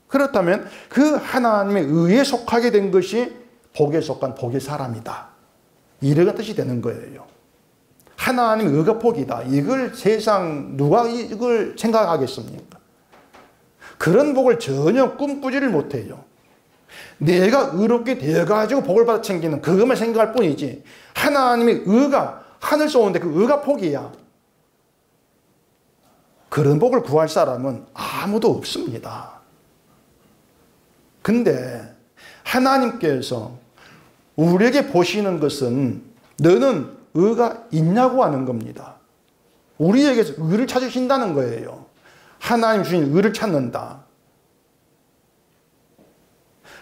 그렇다면 그 하나님의 의에 속하게 된 것이 복에 속한 복의 사람이다. 이런 뜻이 되는 거예요. 하나님의 의가 복이다. 이걸 세상 누가 이걸 생각하겠습니까? 그런 복을 전혀 꿈꾸지를 못해요. 내가 의롭게 되어가지고 복을 받아 챙기는 그것만 생각할 뿐이지 하나님의 의가 하늘에서 오는데 그 의가 복이야. 그런 복을 구할 사람은 아무도 없습니다. 근데 하나님께서 우리에게 보시는 것은 너는 의가 있냐고 하는 겁니다. 우리에게서 의를 찾으신다는 거예요. 하나님 주신 의를 찾는다.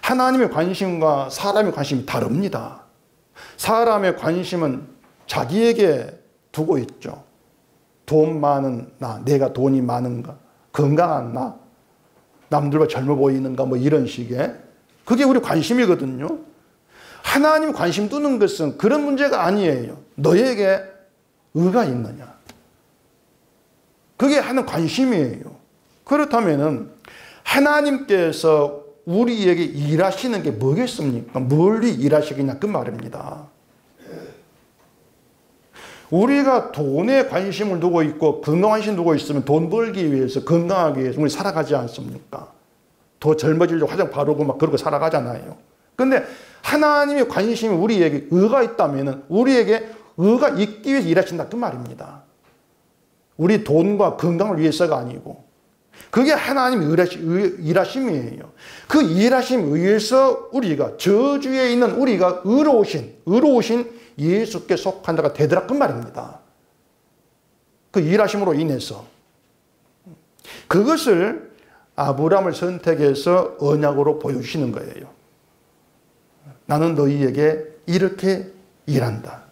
하나님의 관심과 사람의 관심이 다릅니다. 사람의 관심은 자기에게 두고 있죠. 돈 많은 나, 내가 돈이 많은가, 건강한 나, 남들보다 젊어 보이는가 뭐 이런 식의 그게 우리 관심이거든요. 하나님 관심 두는 것은 그런 문제가 아니에요. 너에게 의가 있느냐. 그게 하는 관심이에요. 그렇다면은 하나님께서 우리에게 일하시는 게 뭐겠습니까? 멀리 일하시겠냐 그 말입니다. 우리가 돈에 관심을 두고 있고 건강 관심 두고 있으면 돈 벌기 위해서 건강하기 위해서 우리 살아가지 않습니까? 더 젊어지려고 화장 바르고 막 그러고 살아가잖아요. 근데 하나님의 관심이 우리에게 의가 있다면 우리에게 의가 있기 위해서 일하신다 그 말입니다. 우리 돈과 건강을 위해서가 아니고 그게 하나님의 일하심이에요. 그 일하심 의해서 우리가 저주에 있는 우리가 의로우신 예수께 속한 자가 되더라 그 말입니다. 그 일하심으로 인해서 그것을 아브라함을 선택해서 언약으로 보여주시는 거예요. 나는 너희에게 이렇게 일한다.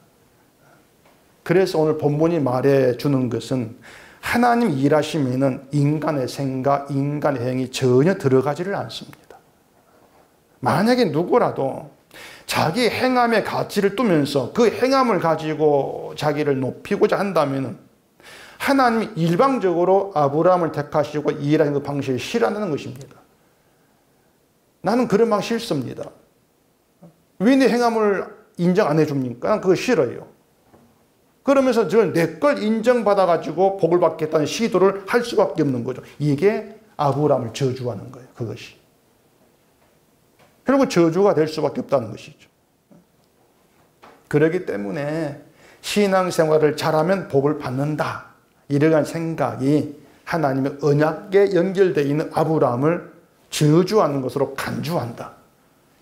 그래서 오늘 본문이 말해주는 것은 하나님 일하심에는 인간의 생각, 인간의 행위 전혀 들어가지를 않습니다. 만약에 누구라도 자기 행함의 가치를 두면서 그 행함을 가지고 자기를 높이고자 한다면 하나님이 일방적으로 아브라함을 택하시고 일하는 그 방식을 싫어한다는 것입니다. 나는 그런 방 싫습니다. 왜 내 행함을 인정 안 해줍니까? 난 그거 싫어요. 그러면서 저는 내 걸 인정받아가지고 복을 받겠다는 시도를 할 수밖에 없는 거죠. 이게 아브라함을 저주하는 거예요. 그것이. 결국 저주가 될 수밖에 없다는 것이죠. 그렇기 때문에 신앙생활을 잘하면 복을 받는다. 이러한 생각이 하나님의 언약에 연결되어 있는 아브라함을 저주하는 것으로 간주한다.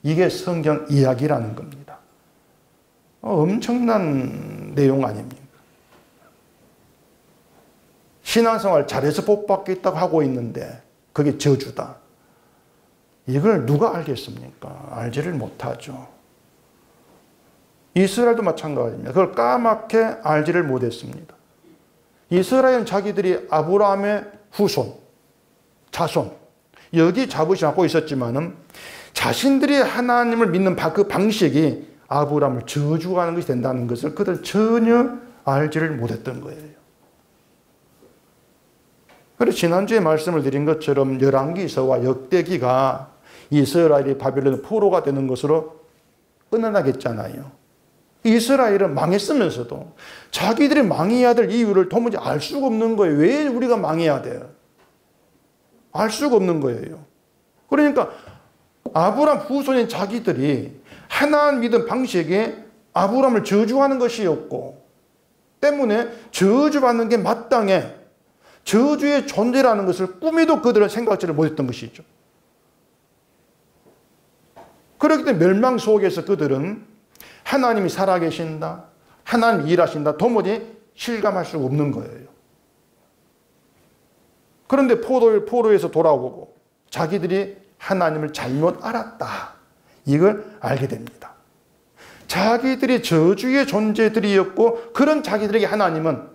이게 성경 이야기라는 겁니다. 엄청난 내용 아닙니까? 신앙생활 잘해서 복 받겠다고 하고 있는데 그게 저주다. 이걸 누가 알겠습니까? 알지를 못하죠. 이스라엘도 마찬가지입니다. 그걸 까맣게 알지를 못했습니다. 이스라엘은 자기들이 아브라함의 후손, 자손, 여기 자부심 갖고 있었지만은 자신들이 하나님을 믿는 그 방식이 아브라함을 저주하는 것이 된다는 것을 그들 전혀 알지를 못했던 거예요. 그래서 지난주에 말씀을 드린 것처럼 열왕기서와 역대기가 이스라엘이 바벨론 포로가 되는 것으로 끝나겠잖아요. 이스라엘은 망했으면서도 자기들이 망해야 될 이유를 도무지 알 수가 없는 거예요. 왜 우리가 망해야 돼요? 알 수가 없는 거예요. 그러니까 아브라함 후손인 자기들이 하나님 믿은 방식에 아브라함을 저주하는 것이었고 때문에 저주받는 게 마땅해 저주의 존재라는 것을 꿈에도 그들은 생각지를 못했던 것이죠. 그렇기 때문에 멸망 속에서 그들은 하나님이 살아계신다, 하나님이 일하신다 도무지 실감할 수가 없는 거예요. 그런데 포로에서 돌아오고 자기들이 하나님을 잘못 알았다. 이걸 알게 됩니다. 자기들이 저주의 존재들이었고 그런 자기들에게 하나님은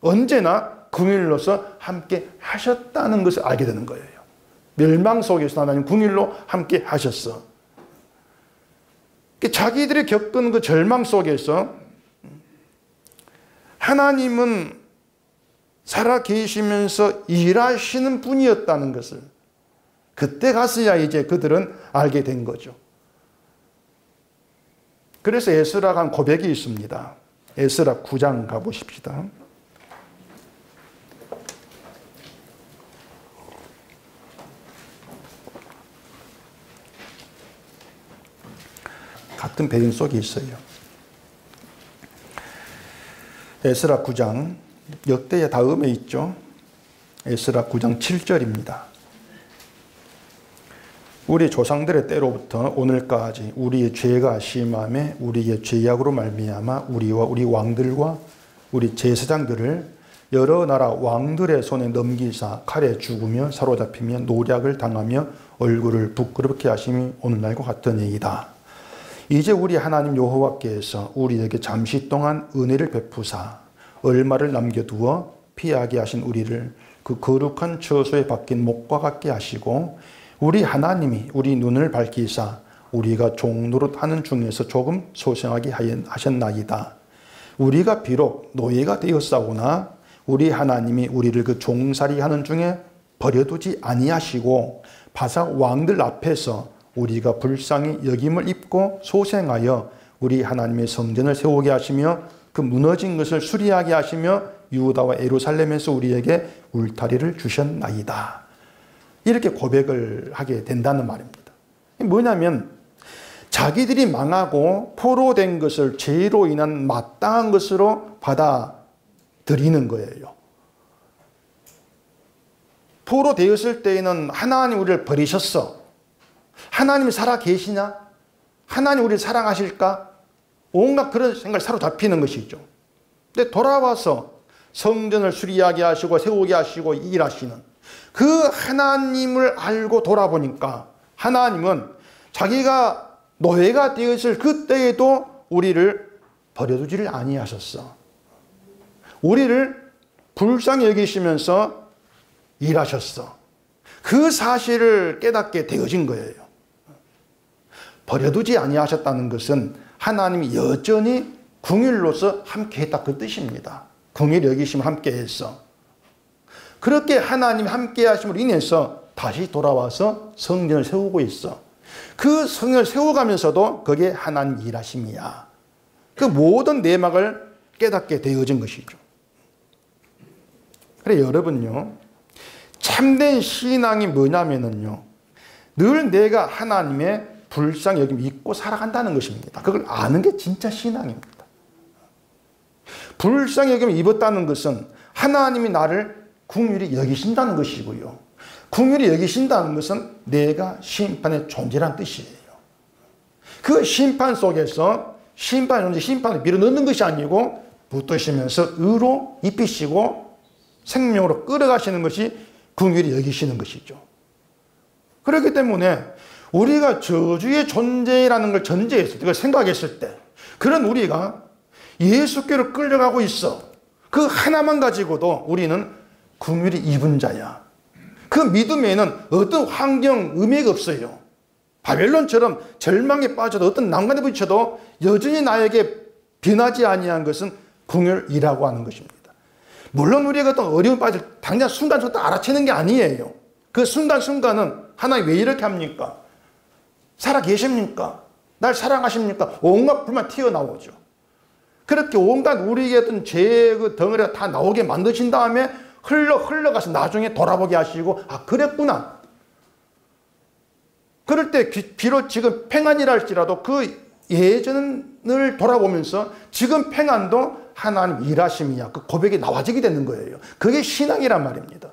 언제나 긍휼로서 함께 하셨다는 것을 알게 되는 거예요. 멸망 속에서 하나님 긍휼로 함께 하셨어. 자기들이 겪은 그 절망 속에서 하나님은 살아 계시면서 일하시는 분이었다는 것을 그때 가서야 이제 그들은 알게 된 거죠. 그래서 에스라가 한 고백이 있습니다. 에스라 9장 가보십시다. 같은 배경 속에 있어요. 에스라 9장 역대의 다음에 있죠. 에스라 9장 7절입니다. 우리 조상들의 때로부터 오늘까지 우리의 죄가 심함에 우리의 죄악으로 말미암아 우리와 우리 왕들과 우리 제사장들을 여러 나라 왕들의 손에 넘기사 칼에 죽으며 사로잡히며 노략을 당하며 얼굴을 부끄럽게 하심이 오늘날과 같으니이다. 이제 우리 하나님 여호와께서 우리에게 잠시 동안 은혜를 베푸사 얼마를 남겨두어 피하게 하신 우리를 그 거룩한 처소에 박힌 목과 같게 하시고 우리 하나님이 우리 눈을 밝히사 우리가 종노릇 하는 중에서 조금 소생하게 하셨나이다. 우리가 비록 노예가 되었사오나 우리 하나님이 우리를 그 종살이 하는 중에 버려두지 아니하시고 바삭 왕들 앞에서 우리가 불쌍히 여김을 입고 소생하여 우리 하나님의 성전을 세우게 하시며 그 무너진 것을 수리하게 하시며 유다와 예루살렘에서 우리에게 울타리를 주셨나이다. 이렇게 고백을 하게 된다는 말입니다. 뭐냐면 자기들이 망하고 포로된 것을 죄로 인한 마땅한 것으로 받아들이는 거예요. 포로되었을 때에는 하나님 우리를 버리셨어. 하나님이 살아 계시냐? 하나님 우리를 사랑하실까? 온갖 그런 생각을 사로잡히는 것이죠. 근데 돌아와서 성전을 수리하게 하시고 세우게 하시고 일하시는 그 하나님을 알고 돌아보니까 하나님은 자기가 노예가 되었을 그때에도 우리를 버려두지를 아니하셨어. 우리를 불쌍히 여기시면서 일하셨어. 그 사실을 깨닫게 되어진 거예요. 버려두지 아니하셨다는 것은 하나님이 여전히 궁일로서 함께했다 그 뜻입니다. 궁일 여기심 함께했어. 그렇게 하나님이 함께하심으로 인해서 다시 돌아와서 성전을 세우고 있어. 그 성전을 세워가면서도 그게 하나님 일하심이야. 그 모든 내막을 깨닫게 되어진 것이죠. 그래 여러분요, 참된 신앙이 뭐냐면요, 늘 내가 하나님의 불쌍히 여김 잊고 살아간다는 것입니다. 그걸 아는 게 진짜 신앙입니다. 불쌍히 여김을 입었다는 것은 하나님이 나를 긍휼히 여기신다는 것이고요. 긍휼히 여기신다는 것은 내가 심판의 존재란 뜻이에요. 그 심판 속에서 심판의 존재, 심판을 밀어넣는 것이 아니고 붙드시면서 의로 입히시고 생명으로 끌어가시는 것이 긍휼히 여기시는 것이죠. 그렇기 때문에 우리가 저주의 존재라는 걸 전제했을 때, 그걸 생각했을 때, 그런 우리가 예수께로 끌려가고 있어. 그 하나만 가지고도 우리는 긍휼히 입은 자야. 그 믿음에는 어떤 환경, 의미가 없어요. 바벨론처럼 절망에 빠져도 어떤 난관에 부딪혀도 여전히 나에게 변하지 아니한 것은 긍휼이라고 하는 것입니다. 물론 우리가 어떤 어려움에 빠질 당장 순간순간 알아채는 게 아니에요. 그 순간순간은 하나님 왜 이렇게 합니까? 살아 계십니까? 날 사랑하십니까? 온갖 불만 튀어나오죠. 그렇게 온갖 우리의 어떤 죄의 그 덩어리가 다 나오게 만드신 다음에 흘러가서 나중에 돌아보게 하시고, 아, 그랬구나. 그럴 때 비록 지금 평안이라 할지라도 그 예전을 돌아보면서 지금 평안도 하나님 일하심이야. 그 고백이 나와지게 되는 거예요. 그게 신앙이란 말입니다.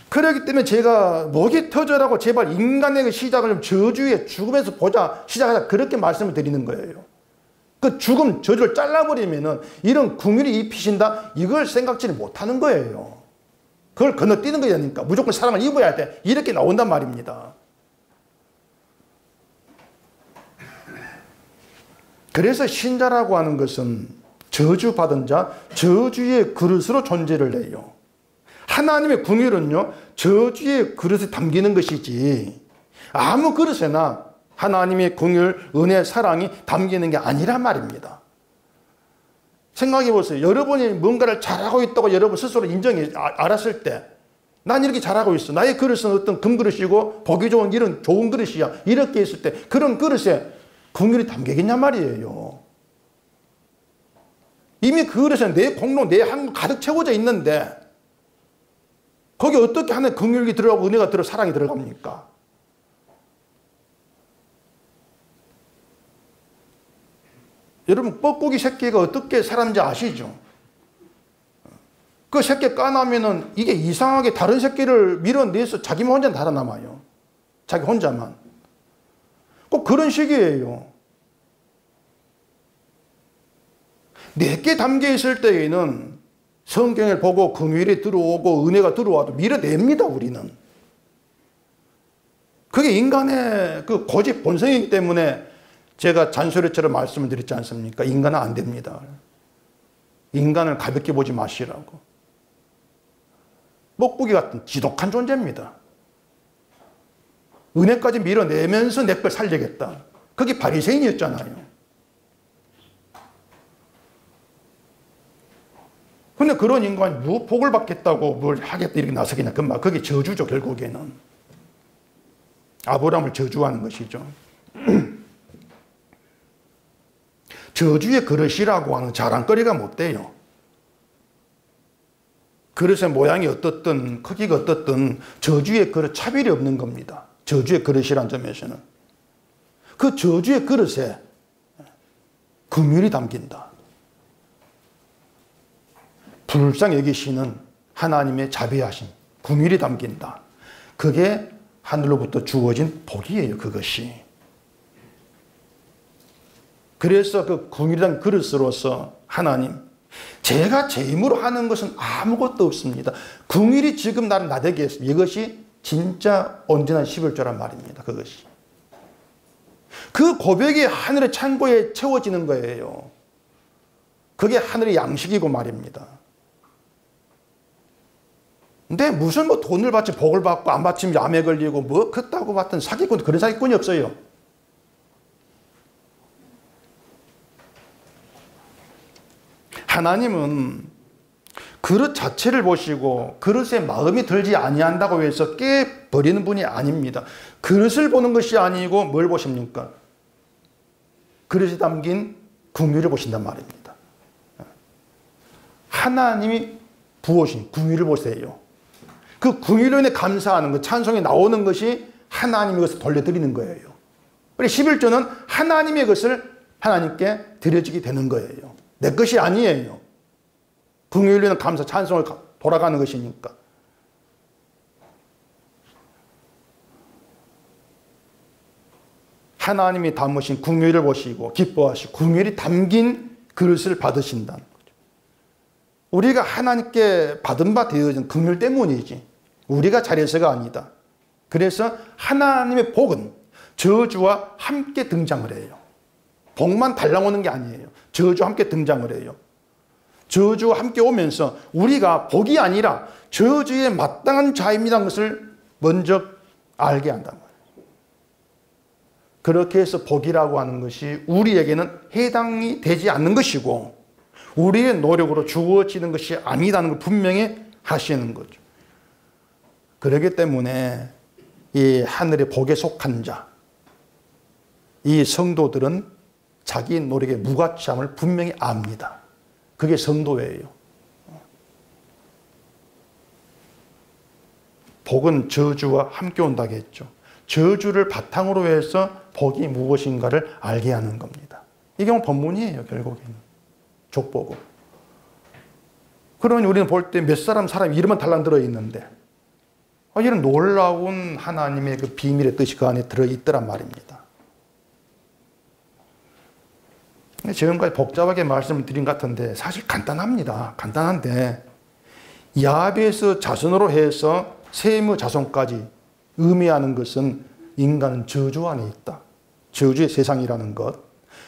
그렇기 때문에 제가 목이 터져라고 제발 인간의 그 시작을 저주의 죽음에서 보자, 시작하자, 그렇게 말씀을 드리는 거예요. 그 죽음, 저주를 잘라버리면은 이런 긍휼이 입히신다, 이걸 생각지를 못하는 거예요. 그걸 건너뛰는 거니까 무조건 사랑을 입어야 돼. 이렇게 나온단 말입니다. 그래서 신자라고 하는 것은 저주받은 자, 저주의 그릇으로 존재를 해요. 하나님의 긍휼은요, 저주의 그릇에 담기는 것이지 아무 그릇에나 하나님의 긍휼, 은혜, 사랑이 담기는 게 아니란 말입니다. 생각해 보세요. 여러분이 뭔가를 잘하고 있다고 여러분 스스로 알았을 때, 난 이렇게 잘하고 있어. 나의 그릇은 어떤 금그릇이고 보기 좋은 이런 좋은 그릇이야. 이렇게 했을 때 그런 그릇에 긍휼이 담기겠냐 말이에요. 이미 그 그릇에 내 공로, 내 한국 가득 채워져 있는데 거기 어떻게 하나의 긍휼이 들어가고 은혜가 들어 사랑이 들어갑니까? 여러분, 뻐꾸기 새끼가 어떻게 살았는지 아시죠? 그 새끼 까나면은 이게 이상하게 다른 새끼를 밀어내서 자기만 혼자 살아남아요. 자기 혼자만. 꼭 그런 식이에요. 내게 담겨 있을 때에는 성경을 보고 긍휼이 들어오고 은혜가 들어와도 밀어냅니다, 우리는. 그게 인간의 그 고집 본성이기 때문에 제가 잔소리처럼 말씀을 드렸지 않습니까? 인간은 안 됩니다. 인간을 가볍게 보지 마시라고. 뽁뽁이 같은 지독한 존재입니다. 은혜까지 밀어내면서 내 걸 살리겠다. 그게 바리새인이었잖아요. 근데 그런 인간이 뭐 복을 받겠다고 뭘 하겠다 이렇게 나서겠냐. 그게 저주죠, 결국에는. 아브라함을 저주하는 것이죠. 저주의 그릇이라고 하는 자랑거리가 못 돼요. 그릇의 모양이 어떻든 크기가 어떻든 저주의 그릇 차별이 없는 겁니다. 저주의 그릇이란 점에서는. 그 저주의 그릇에 긍휼이 담긴다. 불쌍히 여기시는 하나님의 자비하심, 긍휼이 담긴다. 그게 하늘로부터 주어진 복이에요, 그것이. 그래서 그 긍휼이 담긴 그릇으로서 하나님, 제가 제 힘으로 하는 것은 아무것도 없습니다. 긍휼이 지금 나를 나대게 했습니다. 이것이 진짜 온전한 11조란 말입니다. 그것이. 그 고백이 하늘의 창고에 채워지는 거예요. 그게 하늘의 양식이고 말입니다. 근데 무슨 뭐 돈을 받지 복을 받고 안 받치면 암에 걸리고 뭐 그따구 받던 사기꾼, 그런 사기꾼이 없어요. 하나님은 그릇 자체를 보시고 그릇에 마음이 들지 아니한다고 해서 깨버리는 분이 아닙니다. 그릇을 보는 것이 아니고 뭘 보십니까? 그릇에 담긴 긍휼을 보신단 말입니다. 하나님이 부으신 긍휼을 보세요. 그 긍휼로 인해 감사하는 것, 찬송이 나오는 것이 하나님의 것을 돌려드리는 거예요. 그래서 11조는 하나님의 것을 하나님께 드려지게 되는 거예요. 내 것이 아니에요. 긍휼로 인한 감사, 찬송을 돌아가는 것이니까. 하나님이 담으신 긍휼을 보시고 기뻐하시고 긍휼이 담긴 그릇을 받으신다는 거죠. 우리가 하나님께 받은 바 되어진 긍휼 때문이지 우리가 잘해서가 아니다. 그래서 하나님의 복은 저주와 함께 등장을 해요. 복만 달랑 오는 게 아니에요. 저주와 함께 등장을 해요. 저주와 함께 오면서 우리가 복이 아니라 저주에 마땅한 자입니다는 것을 먼저 알게 한단 말이에요. 그렇게 해서 복이라고 하는 것이 우리에게는 해당이 되지 않는 것이고 우리의 노력으로 주어지는 것이 아니다는 걸 분명히 하시는 거죠. 그렇기 때문에 이 하늘의 복에 속한 자, 이 성도들은 자기 노력의 무가치함을 분명히 압니다. 그게 성도예요. 복은 저주와 함께 온다고 했죠. 저주를 바탕으로 해서 복이 무엇인가를 알게 하는 겁니다. 이게 법문이에요, 결국에는. 족보고. 그러니 우리는 볼 때 몇 사람 이름은 달랑 들어있는데 이런 놀라운 하나님의 그 비밀의 뜻이 그 안에 들어있더란 말입니다. 지금까지 복잡하게 말씀을 드린 것 같은데 사실 간단합니다. 간단한데 야베스 자손으로 해서 셈의 자손까지 의미하는 것은 인간은 저주 안에 있다. 저주의 세상이라는 것.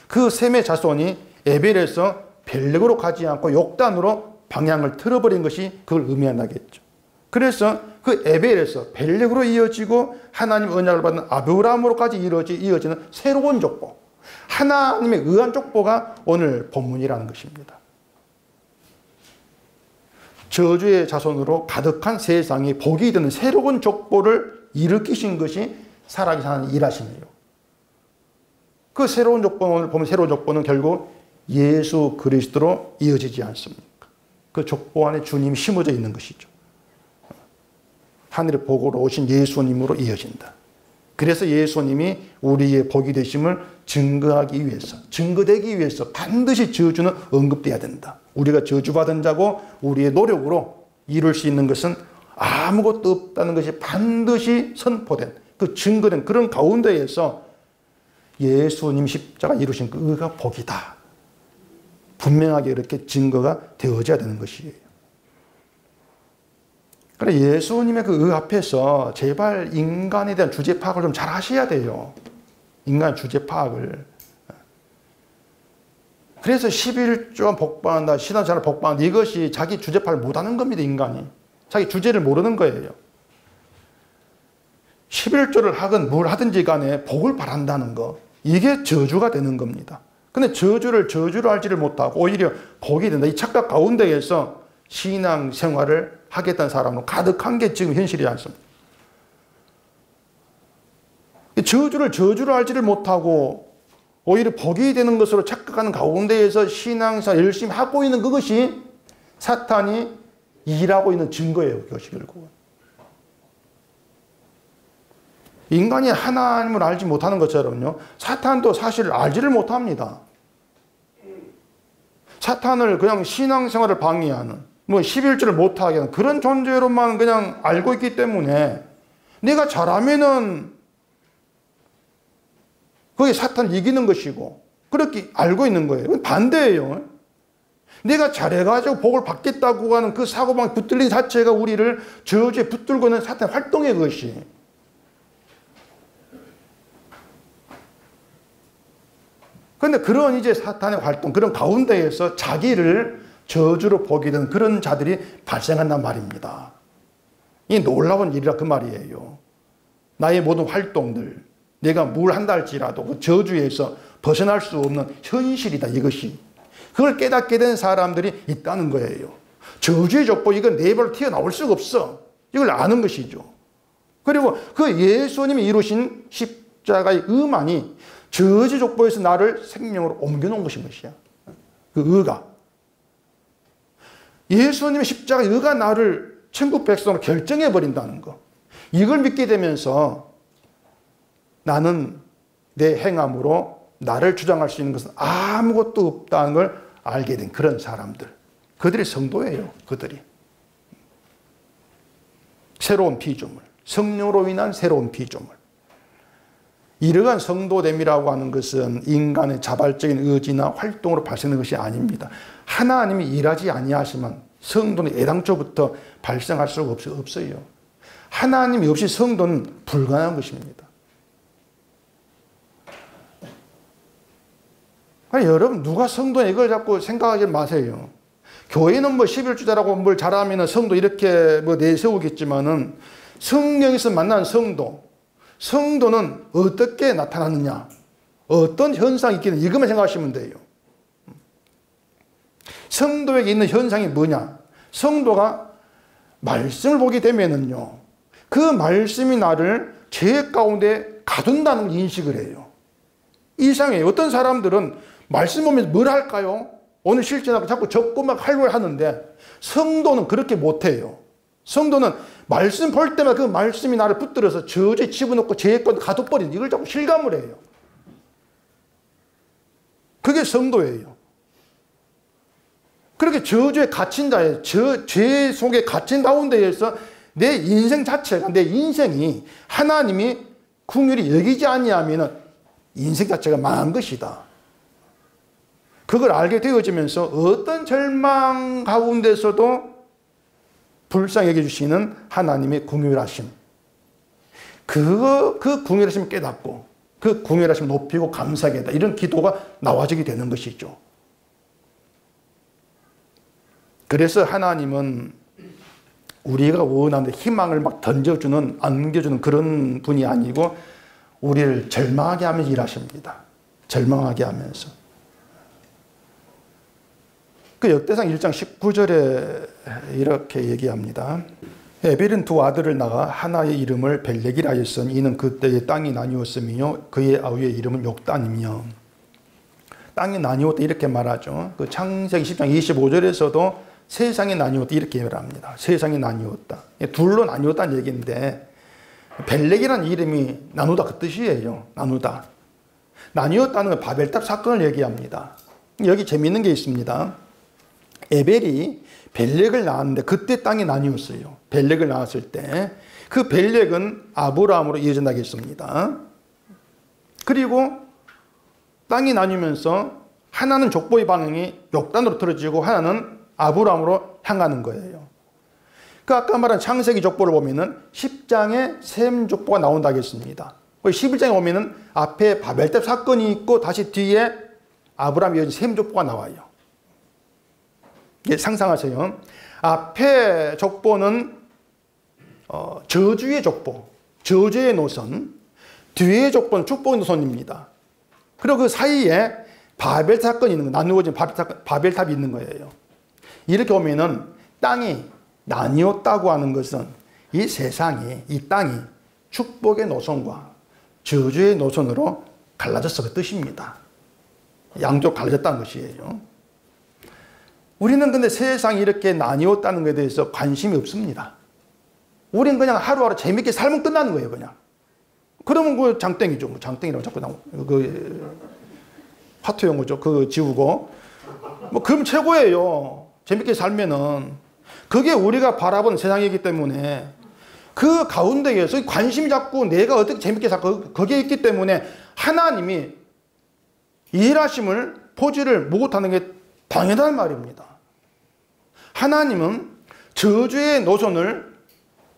그 셈의 자손이 에벨에서 벨렉으로 가지 않고 욕단으로 방향을 틀어버린 것이 그걸 의미한다겠죠. 그래서 그 에벨에서 벨렉으로 이어지고 하나님 언약을 받는 아브라함으로까지 이어지는 새로운 족보, 하나님의 의한 족보가 오늘 본문이라는 것입니다. 저주의 자손으로 가득한 세상에 복이 되는 새로운 족보를 일으키신 것이 살아계신 하나님 일하심이에요. 그 새로운 족보는 오늘 보면 새로운 족보는 결국 예수 그리스도로 이어지지 않습니까? 그 족보 안에 주님이 심어져 있는 것이죠. 하늘의 복으로 오신 예수님으로 이어진다. 그래서 예수님이 우리의 복이 되심을 증거하기 위해서, 증거되기 위해서 반드시 저주는 언급돼야 된다. 우리가 저주받은 자고 우리의 노력으로 이룰 수 있는 것은 아무것도 없다는 것이 반드시 선포된, 그 증거된 그런 가운데에서 예수님 십자가 이루신 그 의가 복이다. 분명하게 이렇게 증거가 되어져야 되는 것이에요. 그래 예수님의 그 의 앞에서 제발 인간에 대한 주제 파악을 좀 잘 하셔야 돼요. 인간 주제 파악을. 그래서 11조 복받는다, 신앙생활을 복받는다, 이것이 자기 주제파를 못하는 겁니다. 인간이. 자기 주제를 모르는 거예요. 11조를 하건 뭘 하든지 간에 복을 바란다는 거, 이게 저주가 되는 겁니다. 근데 저주를 알지를 못하고 오히려 복이 된다. 이 착각 가운데에서 신앙생활을 하겠다는 사람은 가득한 게 지금 현실이지 않습니다. 저주를 알지를 못하고 오히려 복이 되는 것으로 착각하는 가운데에서 신앙생활 열심히 하고 있는 그것이 사탄이 일하고 있는 증거예요. 그것이 결국은. 인간이 하나님을 알지 못하는 것처럼요, 사탄도 사실 알지를 못합니다. 사탄을 그냥 신앙생활을 방해하는, 11조를 못하게 하는 그런 존재로만 그냥 알고 있기 때문에 내가 잘하면은 그게 사탄을 이기는 것이고 그렇게 알고 있는 거예요. 반대예요. 내가 잘해가지고 복을 받겠다고 하는 그 사고방에 붙들린 자체가 우리를 저주에 붙들고 있는 사탄의 활동의 것이. 그런데 그런 이제 사탄의 활동, 그런 가운데에서 자기를 저주로 보게 되는 그런 자들이 발생한단 말입니다. 이 놀라운 일이라 그 말이에요. 나의 모든 활동들, 내가 뭘 한다 할지라도 그 저주에서 벗어날 수 없는 현실이다, 이것이. 그걸 깨닫게 된 사람들이 있다는 거예요. 저주의 족보, 이건 내 입으로 튀어나올 수가 없어. 이걸 아는 것이죠. 그리고 그 예수님이 이루신 십자가의 의만이 저주 족보에서 나를 생명으로 옮겨놓은 것인 것이야. 그 의가. 예수님의 십자가의 의가 나를 천국 백성으로 결정해버린다는 거. 이걸 믿게 되면서 나는 내 행함으로 나를 주장할 수 있는 것은 아무것도 없다는 걸 알게 된 그런 사람들. 그들이 성도예요. 그들이. 새로운 피조물. 성령으로 인한 새로운 피조물. 이러한 성도됨이라고 하는 것은 인간의 자발적인 의지나 활동으로 발생하는 것이 아닙니다. 하나님이 일하지 아니하시면 성도는 애당초부터 발생할 수가 없어요. 하나님이 없이 성도는 불가능한 것입니다. 아니, 여러분, 누가 성도냐 이걸 자꾸 생각하지 마세요. 교회는 11주자라고 뭘 잘하면 성도 이렇게 내세우겠지만은 성령에서 만난 성도는 어떻게 나타나느냐, 어떤 현상이 있기는 이것만 생각하시면 돼요. 성도에게 있는 현상이 뭐냐? 성도가 말씀을 보게 되면은요, 그 말씀이 나를 죄 가운데 가둔다는 걸 인식을 해요. 이상해요. 어떤 사람들은 말씀 보면서 뭘 할까요? 오늘 실천하고 자꾸 적고 막 하려고 하는데 성도는 그렇게 못해요. 성도는 말씀 볼 때마다 그 말씀이 나를 붙들어서 저주에 집어넣고 죄에 가둬버리는, 이걸 자꾸 실감을 해요. 그게 성도예요. 그렇게 저주에 갇힌 자예요. 죄 속에 갇힌 가운데에서 내 인생 자체가, 내 인생이 하나님이 긍휼히 여기지 아니하면 인생 자체가 망한 것이다. 그걸 알게 되어지면서 어떤 절망 가운데서도 불쌍히 여겨주시는 하나님의 긍휼하심, 그 긍휼하심을 깨닫고 그 긍휼하심을 높이고 감사하겠다, 이런 기도가 나와지게 되는 것이죠. 그래서 하나님은 우리가 원하는 희망을 막 던져주는, 안겨주는 그런 분이 아니고 우리를 절망하게 하면서 일하십니다. 절망하게 하면서. 그 역대상 1장 19절에 이렇게 얘기합니다. 에벨은 두 아들을 낳아 하나의 이름을 벨렉이라 하였으니 이는 그때의 땅이 나뉘었으며 그의 아우의 이름은 욕단이며. 땅이 나뉘었다 이렇게 말하죠. 그 창세기 10장 25절에서도 세상이 나뉘었다 이렇게 말합니다. 세상이 나뉘었다. 둘로 나뉘었다는 얘기인데 벨렉이라는 이름이 나누다 그 뜻이에요. 나누다. 나뉘었다는 건 바벨탑 사건을 얘기합니다. 여기 재미있는 게 있습니다. 에벨이 벨렉을 낳았는데 그때 땅이 나뉘었어요. 벨렉을 낳았을 때 그 벨렉은 아브라함으로 이어진다겠습니다. 그리고 땅이 나뉘면서 하나는 족보의 방향이 욕단으로 틀어지고 하나는 아브라함으로 향하는 거예요. 그 아까 말한 창세기 족보를 보면은 10장에 셈 족보가 나온다겠습니다. 11장에 보면은 앞에 바벨탑 사건이 있고 다시 뒤에 아브라함이 이어진 셈 족보가 나와요. 상상하세요. 앞에 족보는 저주의 족보, 저주의 노선, 뒤의 족보는 축복의 노선입니다. 그리고 그 사이에 바벨 사건이 있는 거예요. 나누어진 바벨탑이 있는 거예요. 이렇게 보면은 땅이 나뉘었다고 하는 것은 이 세상이, 이 땅이 축복의 노선과 저주의 노선으로 갈라졌어 그 뜻입니다. 양쪽 갈라졌다는 것이에요. 우리는 근데 세상이 이렇게 나뉘었다는 것에 대해서 관심이 없습니다. 우리는 그냥 하루하루 재밌게 살면 끝나는 거예요, 그냥. 그러면 그 장땡이죠. 뭐 장땡이라고 자꾸 나오고. 그 화투 용어죠. 그거 지우고. 뭐 그럼 최고예요. 재밌게 살면은. 그게 우리가 바라보는 세상이기 때문에 그 가운데에서 관심이 자꾸 내가 어떻게 재밌게 살까 거기에 있기 때문에 하나님이 일하심을 포기를 못하는 게 당연한 말입니다. 하나님은 저주의 노선을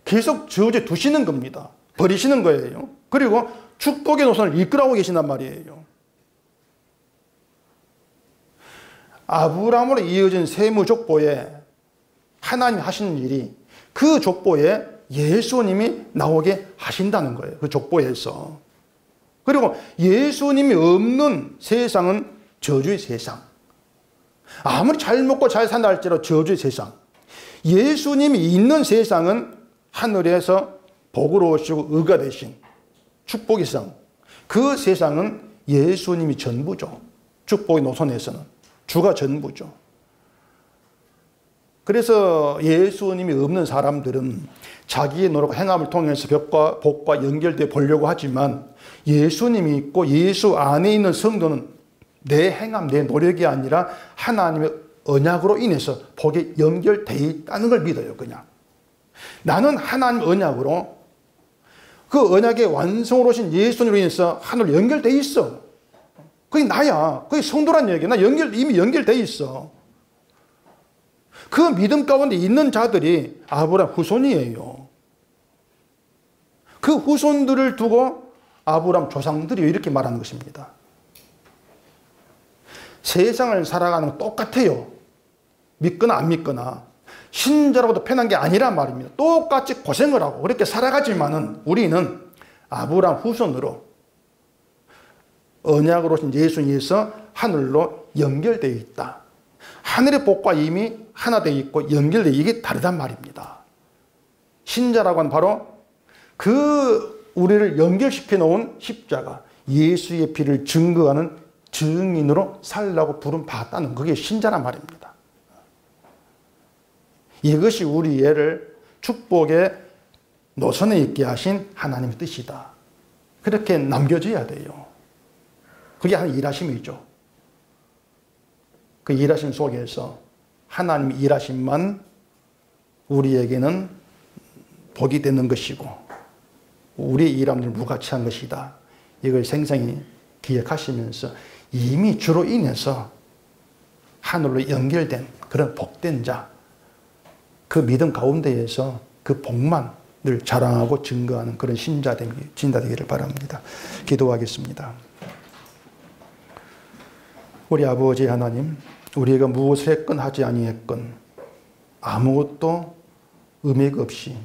계속 저주에 두시는 겁니다. 버리시는 거예요. 그리고 축복의 노선을 이끌어가고 계신단 말이에요. 아브라함으로 이어진 세무 족보에 하나님이 하시는 일이 그 족보에 예수님이 나오게 하신다는 거예요. 그 족보에서. 그리고 예수님이 없는 세상은 저주의 세상. 아무리 잘 먹고 잘 산다 할지라도 저주의 세상. 예수님이 있는 세상은 하늘에서 복으로 오시고 의가 되신 축복의 세상. 그 세상은 예수님이 전부죠. 축복의 노선에서는. 주가 전부죠. 그래서 예수님이 없는 사람들은 자기의 노력과 행함을 통해서 복과 연결되어 보려고 하지만 예수님이 있고 예수 안에 있는 성도는 내 행함, 내 노력이 아니라 하나님의 언약으로 인해서 복에 연결되어 있다는 걸 믿어요, 그냥. 나는 하나님 언약으로 그 언약의 완성으로 오신 예수님으로 인해서 하늘로 연결되어 있어. 그게 나야. 그게 성도란 얘기야. 나 이미 연결되어 있어. 그 믿음 가운데 있는 자들이 아브라함 후손이에요. 그 후손들을 두고 아브라함 조상들이 이렇게 말하는 것입니다. 세상을 살아가는 건 똑같아요. 믿거나 안 믿거나. 신자라고도 편한 게 아니란 말입니다. 똑같이 고생을 하고 그렇게 살아가지만은 우리는 아브라함 후손으로 언약으로 오신 예수님에서 하늘로 연결되어 있다. 하늘의 복과 이미 하나 되어 있고 연결되어 이게 다르단 말입니다. 신자라고 하는 바로 그 우리를 연결시켜 놓은 십자가, 예수의 피를 증거하는 증인으로 살라고 부름 받았다는 그게 신자란 말입니다. 이것이 우리 애를 축복의 노선에 있게 하신 하나님의 뜻이다. 그렇게 남겨져야 돼요. 그게 하나님 일하심이죠. 그 일하심 속에서 하나님의 일하심만 우리에게는 복이 되는 것이고 우리의 일함을 무가치한 것이다. 이걸 생생히 기억하시면서 이미 주로 인해서 하늘로 연결된 그런 복된 자, 그 믿음 가운데에서 그 복만 늘 자랑하고 증거하는 그런 신자 되기를 바랍니다. 기도하겠습니다. 우리 아버지 하나님, 우리가 무엇을 했건 하지 아니했건 아무것도 의미가 없이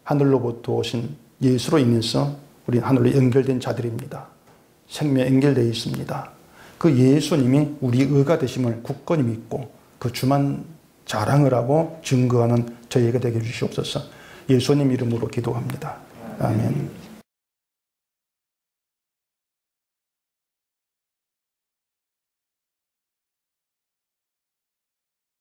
하늘로부터 오신 예수로 인해서 우리는 하늘로 연결된 자들입니다. 생명에 연결되어 있습니다. 그 예수님이 우리 의가 되심을 굳건히 믿고 그 주만 자랑을 하고 증거하는 저희가 되게 해주시옵소서. 예수님 이름으로 기도합니다. 아멘.